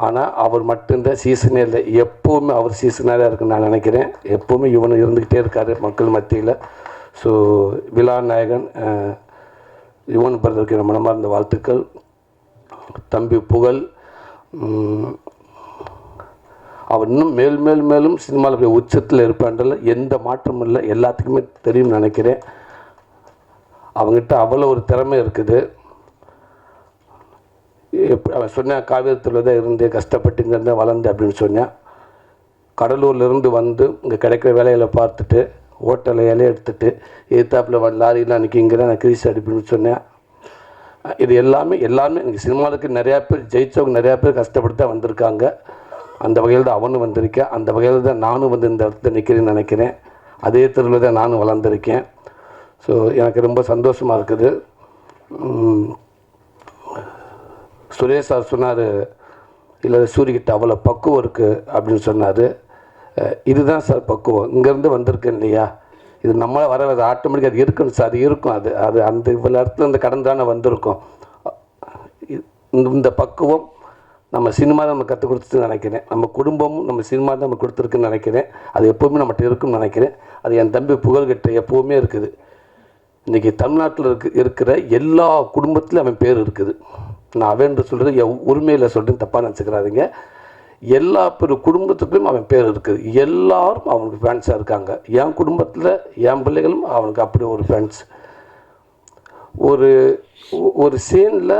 ஆனால் அவர் மட்டும்தான் சீசனே இல்லை, எப்போவுமே அவர் சீசனாக தான் இருக்குன்னு நான் நினைக்கிறேன். எப்போவுமே யுவன் இருந்துக்கிட்டே இருக்கார் மக்கள் மத்தியில். ஸோ விழா நாயகன் யுவன் பிரதருக்கு மனமார்ந்த வாழ்த்துக்கள். தம்பி புகழ் அவர் இன்னும் மேலும் சினிமாவில் போய் உச்சத்தில் இருப்பான்றல எந்த மாற்றமும் இல்லை, எல்லாத்துக்குமே தெரியும்னு நினைக்கிறேன். அவங்ககிட்ட அவ்வளோ ஒரு திறமை இருக்குது. அவன் சொன்னேன், காவிரித்தில் தான் இருந்து கஷ்டப்பட்டு இங்கேருந்து வளர்ந்து அப்படின்னு சொன்னேன். கடலூர்லேருந்து வந்து இங்கே கிடைக்கிற வேலைகளை பார்த்துட்டு ஹோட்டலில் இலையை எடுத்துகிட்டு எதிர்த்தாப்பில் லாரிலாம் அன்றைக்கி இங்கே தான் நான் கிரீஸ் அடிப்புன்னு சொன்னேன். இது எல்லாமே எனக்கு சினிமாவுக்கு நிறையா பேர் ஜெயித்தவங்க நிறையா பேர் கஷ்டப்பட்டு தான் வந்திருக்காங்க. அந்த வகையில் தான் அவனும் வந்திருக்கேன். அந்த வகையில் தான் நானும் வந்து இந்த இடத்துல நிற்கிறேன்னு நினைக்கிறேன். அதே தெருவில் தான் நானும் வளர்ந்துருக்கேன். ஸோ எனக்கு ரொம்ப சந்தோஷமாக இருக்குது. சுரேஷ் சார் சொன்னார், இல்லை சூரியகிட்ட அவ்வளோ பக்குவம் இருக்குது அப்படின்னு சொன்னார். இதுதான் சார் பக்குவம். இங்கேருந்து வந்திருக்கேன் இல்லையா, இது நம்மளே வர ஆட்டோமேட்டிக்காக அது இருக்கணும் சார். அது இருக்கும். அது அந்த இவ்வளோ இடத்துல இந்த கடன் தானே வந்திருக்கோம். இந்த பக்குவம் நம்ம சினிமா தான் நம்ம கற்றுக் கொடுத்துட்டு நினைக்கிறேன். நம்ம குடும்பமும் நம்ம சினிமா தான் நம்ம கொடுத்துருக்குன்னு நினைக்கிறேன். அது எப்போவுமே நம்மகிட்ட இருக்குன்னு நினைக்கிறேன். அது என் தம்பி புகழ்கிட்ட எப்போவுமே இருக்குது. இன்றைக்கி தமிழ்நாட்டில் இருக்கிற எல்லா குடும்பத்திலும் அவன் பேர் இருக்குது. நான் அவன் சொல்கிறது என் உரிமையில் சொல்கிறேன், தப்பாக நினச்சிக்கிறாதீங்க. எல்லா குடும்பத்துக்குள்ளும் அவன் பேர் இருக்குது. எல்லாரும் அவனுக்கு ஃபேன்ஸாக இருக்காங்க. என் குடும்பத்தில் என் பிள்ளைகளும் அவனுக்கு அப்படி ஒரு ஃபேன்ஸ். ஒரு சீனில்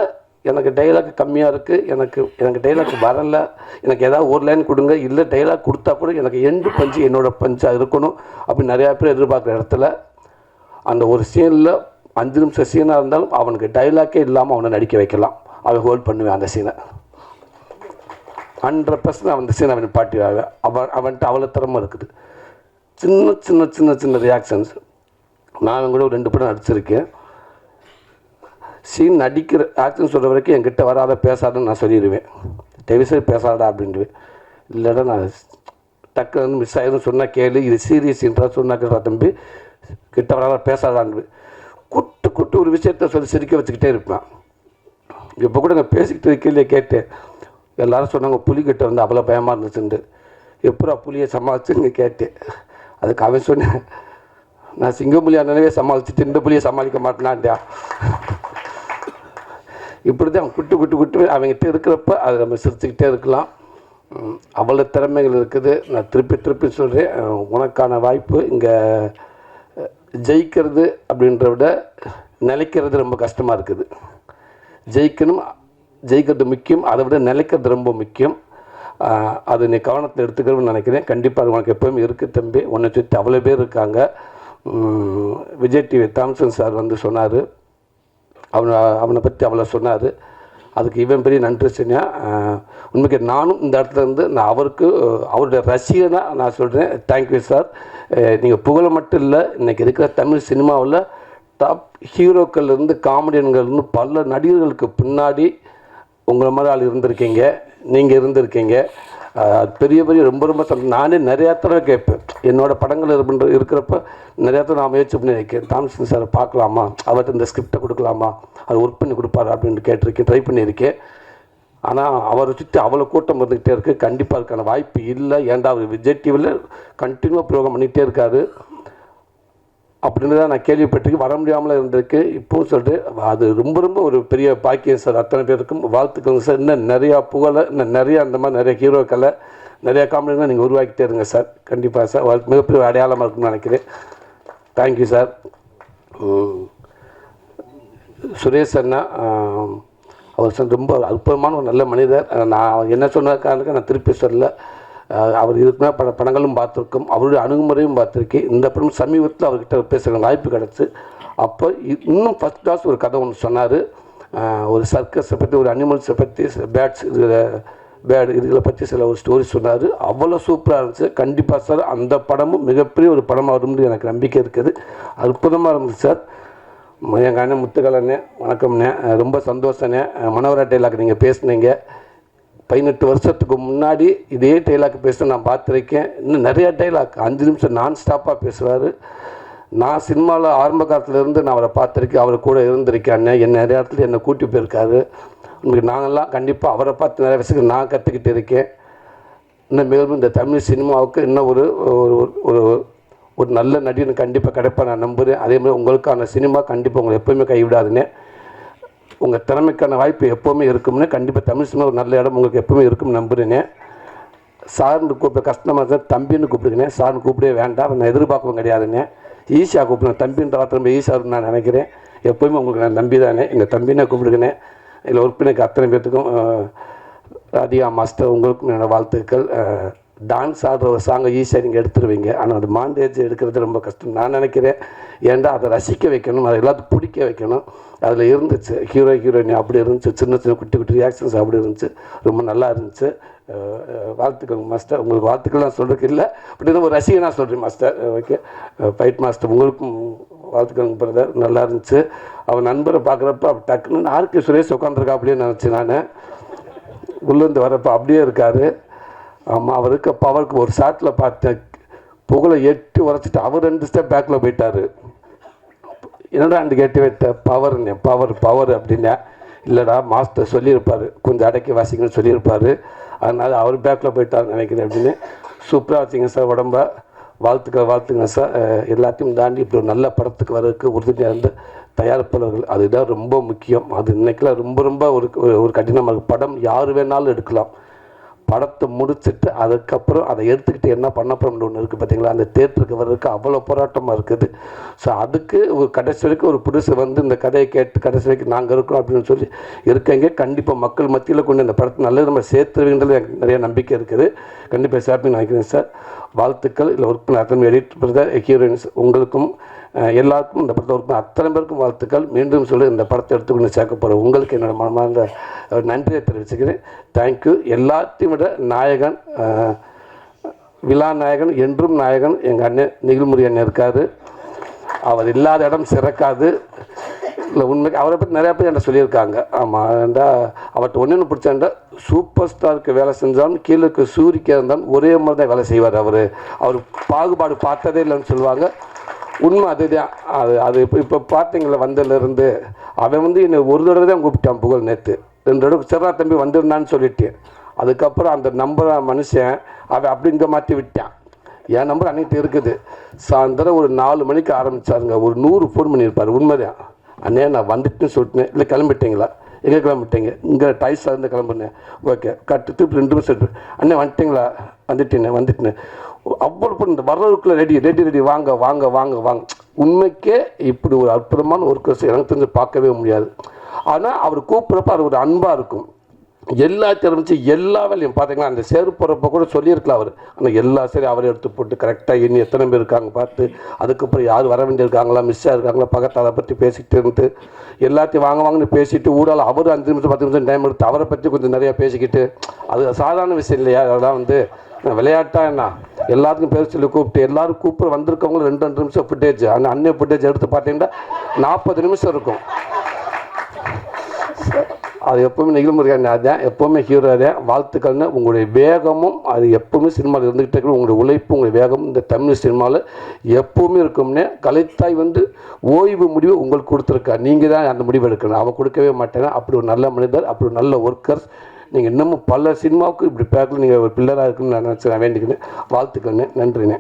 எனக்கு டைலாக் கம்மியாக இருக்குது, எனக்கு டைலாக் வரலை, எனக்கு ஏதாவது ஒரு லைன் கொடுங்க, இல்லை டைலாக் கொடுத்தா கூட எனக்கு எண்டு பஞ்சு என்னோடய பஞ்சாக இருக்கணும் அப்படின்னு நிறையா பேர் எதிர்பார்க்குற இடத்துல அந்த ஒரு சீனில் 5 நிமிஷம் சீனாக இருந்தாலும் அவனுக்கு டைலாக்கே இல்லாமல் அவனை நடிக்க வைக்கலாம். அவன் ஹோல்ட் பண்ணுவேன் அந்த சீனை 100%. அவன் சீனை அவன் பாட்டிவாங்க. அவன்கிட்ட அவ்வளோ திறமை இருக்குது. சின்ன சின்ன சின்ன சின்ன ரியாக்ஷன்ஸ். நான் அவன் கூட ஒரு 2 படம் நடிச்சிருக்கேன். சீன் நடிக்கிற ஆக்ஷன் சொல்கிற வரைக்கும் என்கிட்ட வராத பேசாதன்னு நான் சொல்லிடுவேன். தயவுசெய்து பேசாதா அப்படின்ட்டுவேன். இல்லைடா நான் டக்கு வந்து மிஸ் ஆகிடும் சொன்னால் கேளு, இது சீரியஸ் இன்ட்ரா சொன்னா கேட்டா தம்பி கிட்ட வராத பேசாதான்னு குட்டு ஒரு விஷயத்த சொல்லி சிரிக்க வச்சுக்கிட்டே இருப்பேன். இப்போ கூட நான் பேசிக்கிட்டு இருக்கையிலே கேட்டேன். எல்லோரும் சொன்னாங்க புலிகிட்ட வந்து அவ்வளோ பயமாக இருந்துச்சுண்டு. எப்படா புலியை சமாளிச்சுன்னு கேட்டேன். அதுக்கு அவன் சொன்னேன், நான் சிங்கப்புலியா நினைவே சமாளிச்சுட்டு இந்த புலியை சமாளிக்க மாட்டேனான்டா. இப்படி தான் குட்டு அவங்ககிட்ட இருக்கிறப்ப அதை நம்ம சிரிச்சுக்கிட்டே இருக்கலாம். அவ்வளோ திறமைகள் இருக்குது. நான் திருப்பி சொல்கிறேன், உனக்கான வாய்ப்பு இங்கே ஜெயிக்கிறது அப்படின்ற விட நிலைக்கிறது ரொம்ப கஷ்டமாக இருக்குது. ஜெயிக்கிறது முக்கியம், அதை விட நிலைக்கிறது ரொம்ப முக்கியம். அது நீ கவனத்தில் எடுத்துக்கிறோம்னு நினைக்கிறேன். கண்டிப்பாக அது உனக்கு எப்போவுமே இருக்குது தம்பி. உன்னை சுற்றி அவ்வளோ பேர் இருக்காங்க. விஜய் டிவி தாம்சன் சார் வந்து சொன்னார், அவனை பற்றி அவ்வளோ சொன்னார். அதுக்கு இவன் பெரிய நன்றி சொன்னா. உண்மைக்கு நானும் இந்த இடத்துல இருந்து நான் அவருடைய ரசிகனாக நான் சொல்கிறேன். Thank you sir. நீங்கள் புகழ மட்டும் இல்லை, இன்றைக்கி இருக்கிற தமிழ் சினிமாவில் டாப் ஹீரோக்கள்லேருந்து காமெடியன்கள்லேருந்து பல நடிகர்களுக்கு பின்னாடி உங்களை மாதிரி ஆள் இருந்திருக்கீங்க, நீங்கள் இருந்திருக்கீங்க. பெரிய ரொம்ப நானே நிறையா தடவை கேட்பேன். என்னோடய படங்கள் இருக்கிறப்ப நிறையா தடவை நான் முயற்சி பண்ணி இருக்கேன். தாம்சன் சார் பார்க்கலாமா, அவர்கிட்ட இந்த ஸ்கிரிப்டை கொடுக்கலாமா, அது ஒர்க் பண்ணி கொடுப்பாரு அப்படின்னு கேட்டிருக்கேன், ட்ரை பண்ணியிருக்கேன். ஆனால் அவரை சுற்றி அவ்வளோ கூட்டம் இருந்துக்கிட்டே இருக்குது. கண்டிப்பாக அதுக்கான வாய்ப்பு இல்லை. ஏன்டா அவர் விஜய் டிவியில் கண்டினியூவாக ப்ரோக்ராம் பண்ணிகிட்டே இருக்காரு அப்படின்னு தான் நான் கேள்விப்பட்டிருக்கேன். வர முடியாமல் இருந்திருக்கு. இப்போவும் சொல்லிட்டு அது ரொம்ப ஒரு பெரிய பாக்கியம் சார். அத்தனை பேருக்கும் வாழ்த்துக்கள் சார். இன்னும் நிறையா புகழை, இன்னும் நிறையா அந்த மாதிரி நிறைய ஹீரோக்களை, நிறையா காமெடிகளை நீங்கள் உருவாக்கிட்டே இருங்க சார். கண்டிப்பாக சார். மிகப்பெரிய அடையாளமாக இருக்குன்னு நினைக்கிறேன். Thank you sir. சுரேஷ் அண்ணா அவர் ரொம்ப அற்புதமான ஒரு நல்ல மனிதர். நான் என்ன சொன்ன காரணத்துக்கு நான் திருப்பி சொல்லலை. அவர் இதுக்குன்னா பல படங்களும் பார்த்துருக்கோம், அவருடைய அணுகுமுறையும் பார்த்துருக்கேன். இந்த படம் சமீபத்தில் அவர்கிட்ட பேசுகிற வாய்ப்பு கிடச்சி. அப்போ இன்னும் ஃபஸ்ட் கிளாஸ் ஒரு கதை ஒன்று சொன்னார். ஒரு சர்க்கஸை பற்றி, ஒரு அனிமல்ஸை பற்றி, இதுகளை பற்றி சில ஒரு ஸ்டோரி சொன்னார். அவ்வளோ சூப்பராக இருந்துச்சு. கண்டிப்பாக சார் அந்த படமும் மிகப்பெரிய ஒரு படமாக வரும்னு எனக்கு நம்பிக்கை இருக்குது. அற்புதமாக இருந்துச்சு சார். எங்கள் அண்ணன் முத்துக்கலண்ணே வணக்கம்ண்ணே. ரொம்ப சந்தோஷண்ணே. மனோரா டைலாக் நீங்கள் பேசுனீங்க. 18 வருஷத்துக்கு முன்னாடி இதே டைலாக் பேச நான் பார்த்துருக்கேன். இன்னும் நிறையா டைலாக் 5 நிமிஷம் நான் ஸ்டாப்பாக பேசுவார். நான் சினிமாவில் ஆரம்ப காலத்துலேருந்து நான் அவரை பார்த்துருக்கேன், அவரை கூட இருந்திருக்கேன். அண்ணன் என்ன நிறைய இடத்துல என்னை கூட்டி போயிருக்காரு. உங்களுக்கு நாங்கள்லாம் கண்டிப்பாக அவரை பார்த்து நிறைய விஷயங்கள் நான் கற்றுக்கிட்டு இருக்கேன். இன்னும் மேலும் இந்த தமிழ் சினிமாவுக்கு இன்னும் ஒரு நல்ல நடிகன் கண்டிப்பாக கிடைப்பா நான் நம்புகிறேன். அதேமாதிரி உங்களுக்கான சினிமா கண்டிப்பாக உங்களை எப்போவுமே கைவிடாதுன்னு. உங்கள் திறமைக்கான வாய்ப்பு எப்போவுமே இருக்கும்னு. கண்டிப்பாக தமிழ் சினிமா ஒரு நல்ல இடம் உங்களுக்கு எப்போவுமே இருக்கும்னு நம்புகிறேனே. சார்னு கூப்பிட கஷ்டமாக இருந்தால் தம்பின்னு கூப்பிடுங்கண்ணே. சார்னு கூப்பிடவே வேண்டாம், நான் எதிர்பார்க்கவும் கிடையாதுண்ணே. ஈஸியாக கூப்பிடுங்க. தம்பின்ற வார்த்தை ரொம்ப ஈஸியாக இருக்குன்னு நான் நினைக்கிறேன். எப்போவுமே உங்களுக்கு நான் நம்பி தானே. எங்கள் தம்பினே கூப்பிடுங்கண்ணே. இதில் ஒர்க் பண்ணிக்க அத்தனை பேர்த்துக்கும் ராதிகா மாஸ்டர் உங்களுக்கும் என்னோடய வாழ்த்துக்கள். டான்ஸ் ஆடுற ஒரு சாங்கை ஈஸியாக நீங்கள் எடுத்துருவீங்க. ஆனால் அது மாண்டேஜ் எடுக்கிறது ரொம்ப கஷ்டம் நான் நினைக்கிறேன். ஏன்டா அதை ரசிக்க வைக்கணும், அதை எல்லாத்துக்கும் பிடிக்க வைக்கணும். அதில் இருந்துச்சு ஹீரோயினி அப்படி இருந்துச்சு, சின்ன குட்டி ரியாக்ஷன்ஸ் அப்படி இருந்துச்சு. ரொம்ப நல்லா இருந்துச்சு. வாழ்த்துக்கள் மாஸ்டர். உங்களுக்கு வாழ்த்துக்கள் நான் சொல்கிறதுக்கு இல்லை, அப்படின்னு ஒரு ரசிகனாக சொல்கிறேன் மாஸ்டர். ஓகே, ஃபைட் மாஸ்டர் உங்களுக்கும் வாழ்த்துக்கள் பிரதர். நல்லா இருந்துச்சு. அவன் நண்பரை பார்க்குறப்ப டக்குன்னு ஆர்கே சுரேஷ் உட்காந்துருக்கா அப்படின்னு நினச்சி நான் உள்ளேருந்து வரப்போ அப்படியே இருக்கார். ஆமாம், அவருக்கு பவருக்கு ஒரு ஷாட்டில் பார்த்தேன், புகழை 8 உரைச்சிட்டு அவர் 2 ஸ்டெப் பேக்கில் போயிட்டார். என்னடா அந்த கேட்டு வைத்த பவர் அப்படின்னா, இல்லைடா மாஸ்டர் சொல்லியிருப்பார், கொஞ்சம் அடக்கி வாசிங்கன்னு சொல்லியிருப்பார், அதனால் அவர் பேக்கில் போயிட்டார் நினைக்கிறேன் அப்படின்னு. சூப்பராக வச்சிங்க சார். உடம்ப வாழ்த்துங்க சார். எல்லாத்தையும் தாண்டி இப்படி ஒரு நல்ல படத்துக்கு வர்றதுக்கு உறுதுணையாக இருந்து தயாரிப்பாளர்கள், அதுதான் ரொம்ப முக்கியம். அது இன்றைக்கெலாம் ரொம்ப ஒரு கடினமாக படம் யார் வேணாலும் எடுக்கலாம். படத்தை முடிச்சுட்டு அதுக்கப்புறம் அதை எடுத்துக்கிட்டு என்ன பண்ண போகிறோம்னு ஒன்று இருக்குது பார்த்தீங்களா, அந்த தேட்டருக்கு வர்றதுக்கு அவ்வளோ போராட்டமாக இருக்குது. ஸோ அதுக்கு ஒரு கடைசி வரைக்கும் ஒரு புதுசு வந்து இந்த கதையை கேட்டு கடைசி வரைக்கும் நாங்கள் இருக்கிறோம் அப்படின்னு சொல்லி இருக்கீங்க. கண்டிப்பாக மக்கள் மத்தியில் கொண்டு இந்த படத்தை நல்லது நம்ம சேர்த்துருவீங்கிறது எனக்கு நிறைய நம்பிக்கை இருக்குது. கண்டிப்பாக சேர்ப்பீங்க நினைக்கிறேன் சார். வாழ்த்துக்கள். இல்லை ஒர்க் பண்ண அத்தனை எடிட் பிரதர், ஹீரோயின்ஸ் உங்களுக்கும் எல்லாருக்கும் இந்த படத்தை ஒர்க் பண்ண அத்தனை பேருக்கும் வாழ்த்துக்கள். மீண்டும் சொல்லி இந்த படத்தை எடுத்துக்கொண்டு சேர்க்க போகிற உங்களுக்கு என்னோட மனமார்ந்த நன்றியை தெரிவிச்சுக்கிறேன். தேங்க்யூ. எல்லாத்தையும் விட நாயகன், விழா நாயகன், என்றும் நாயகன் எங்கள் அண்ணன் நிகில்முரி அண்ணன் இருக்கார். அவர் இல்லாத இடம் சிறக்காது. இல்லை உண்மைக்கு அவரை பற்றி நிறையா பேர் என்ன சொல்லியிருக்காங்க. ஆமாம், அவர்கிட்ட ஒன்று பிடிச்சாண்டா சூப்பர் ஸ்டாருக்கு வேலை செஞ்சாலும் கீழே இருக்க சூரிக்கா இருந்தாலும் ஒரே மாதிரி தான் வேலை செய்வார். அவர் பாகுபாடு பார்த்ததே இல்லைன்னு சொல்லுவாங்க. உண்மை அதுதான். அது இப்போ பார்த்தீங்களா, வந்ததுலேருந்து அவன் வந்து என்னை ஒரு தடவை தான் கூப்பிட்டான் புகழ். நேற்று 2 தடவை சிறா தம்பி வந்துருந்தான்னு சொல்லிட்டேன். அதுக்கப்புறம் அந்த நம்பரை மனுஷன் அவன் அப்படி இங்கே மாற்றி விட்டான். என் நம்பர் அன்னைக்கு இருக்குது. சாயந்தரம் ஒரு 4 மணிக்கு ஆரம்பித்தாருங்க. ஒரு 100 ஃபோன் பண்ணியிருப்பார். உண்மைதான். அண்ணே நான் வந்துட்டுன்னு சொல்லிட்டேன். இல்லை கிளம்பிட்டீங்களா? எங்கே கிளம்பிட்டீங்க? இங்கே டைஸ்லேருந்து கிளம்புனேன். ஓகே கட்டுட்டு 2 நிமிஷம் எடுத்து அண்ணே வந்துட்டிங்களா? வந்துட்டேன்னு அவ்வளோ இந்த வர்றதுக்குள்ளே ரெடி வாங்க வாங்க வாங்க வாங்க. உண்மைக்கே இப்படி ஒரு அற்புதமான ஒர்க்கர்ஸ் எனக்கு தெரிஞ்சு பார்க்கவே முடியாது. ஆனால் அவர் கூப்பிட்றப்ப அது ஒரு அன்பாக இருக்கும். எல்லா தெரிஞ்சு எல்லா வேலையும் பார்த்தீங்கன்னா அந்த சேரு போகிறப்ப கூட சொல்லியிருக்கலாம் அவர். ஆனால் எல்லா சரி அவரை எடுத்து போட்டு கரெக்டாக இன்னும் எத்தனை பேர் இருக்காங்க பார்த்து, அதுக்கப்புறம் யார் வர வேண்டியிருக்காங்களா, மிஸ்ஸாக இருக்காங்களா, பக்கத்தில் அதை பற்றி பேசிக்கிட்டு இருந்து எல்லாத்தையும் வாங்கன்னு பேசிட்டு ஊடால அவர் 5 நிமிஷம் 10 நிமிஷம் டைம் எடுத்து அவரை பற்றி கொஞ்சம் நிறையா பேசிக்கிட்டு, அது சாதாரண விஷயம் இல்லையா? அதெல்லாம் வந்து விளையாட்டா என்ன எல்லாத்துக்கும் பேர் சொல்லி கூப்பிட்டு எல்லாரும் கூப்பிட்டு வந்திருக்கவங்க 2 நிமிஷம் ஃபுட்டேஜ். ஆனால் அன்னைய ஃபுட்டேஜ் எடுத்து பார்த்தீங்கன்னா 40 நிமிஷம் இருக்கும். அது எப்போவுமே நிகழ்முறையாக அதான் எப்போவுமே ஹீரோ தான். வாழ்த்துக்கள்னு உங்களுடைய வேகமும் அது எப்போவுமே சினிமாவில் இருந்துகிட்டே இருக்கணும். உங்களுடைய உழைப்பு, உங்களுடைய வேகம் இந்த தமிழ் சினிமாவில் எப்போவுமே இருக்கும்னே. கலைத்தாய் வந்து ஓய்வு முடிவு உங்களுக்கு கொடுத்துருக்கா. நீங்கள் தான் அந்த முடிவு எடுக்கணும். அவன் கொடுக்கவே மாட்டேன்னா. அப்படி ஒரு நல்ல மனிதர், அப்படி ஒரு நல்ல ஒர்க்கர்ஸ். நீங்கள் இன்னமும் பல சினிமாவுக்கு இப்படி பேக்கில் நீங்கள் ஒரு பில்லராக இருக்குன்னு நான் நினச்சி வேண்டிக்கினேன். வாழ்த்துக்கள்னே. நன்றிண்ணே.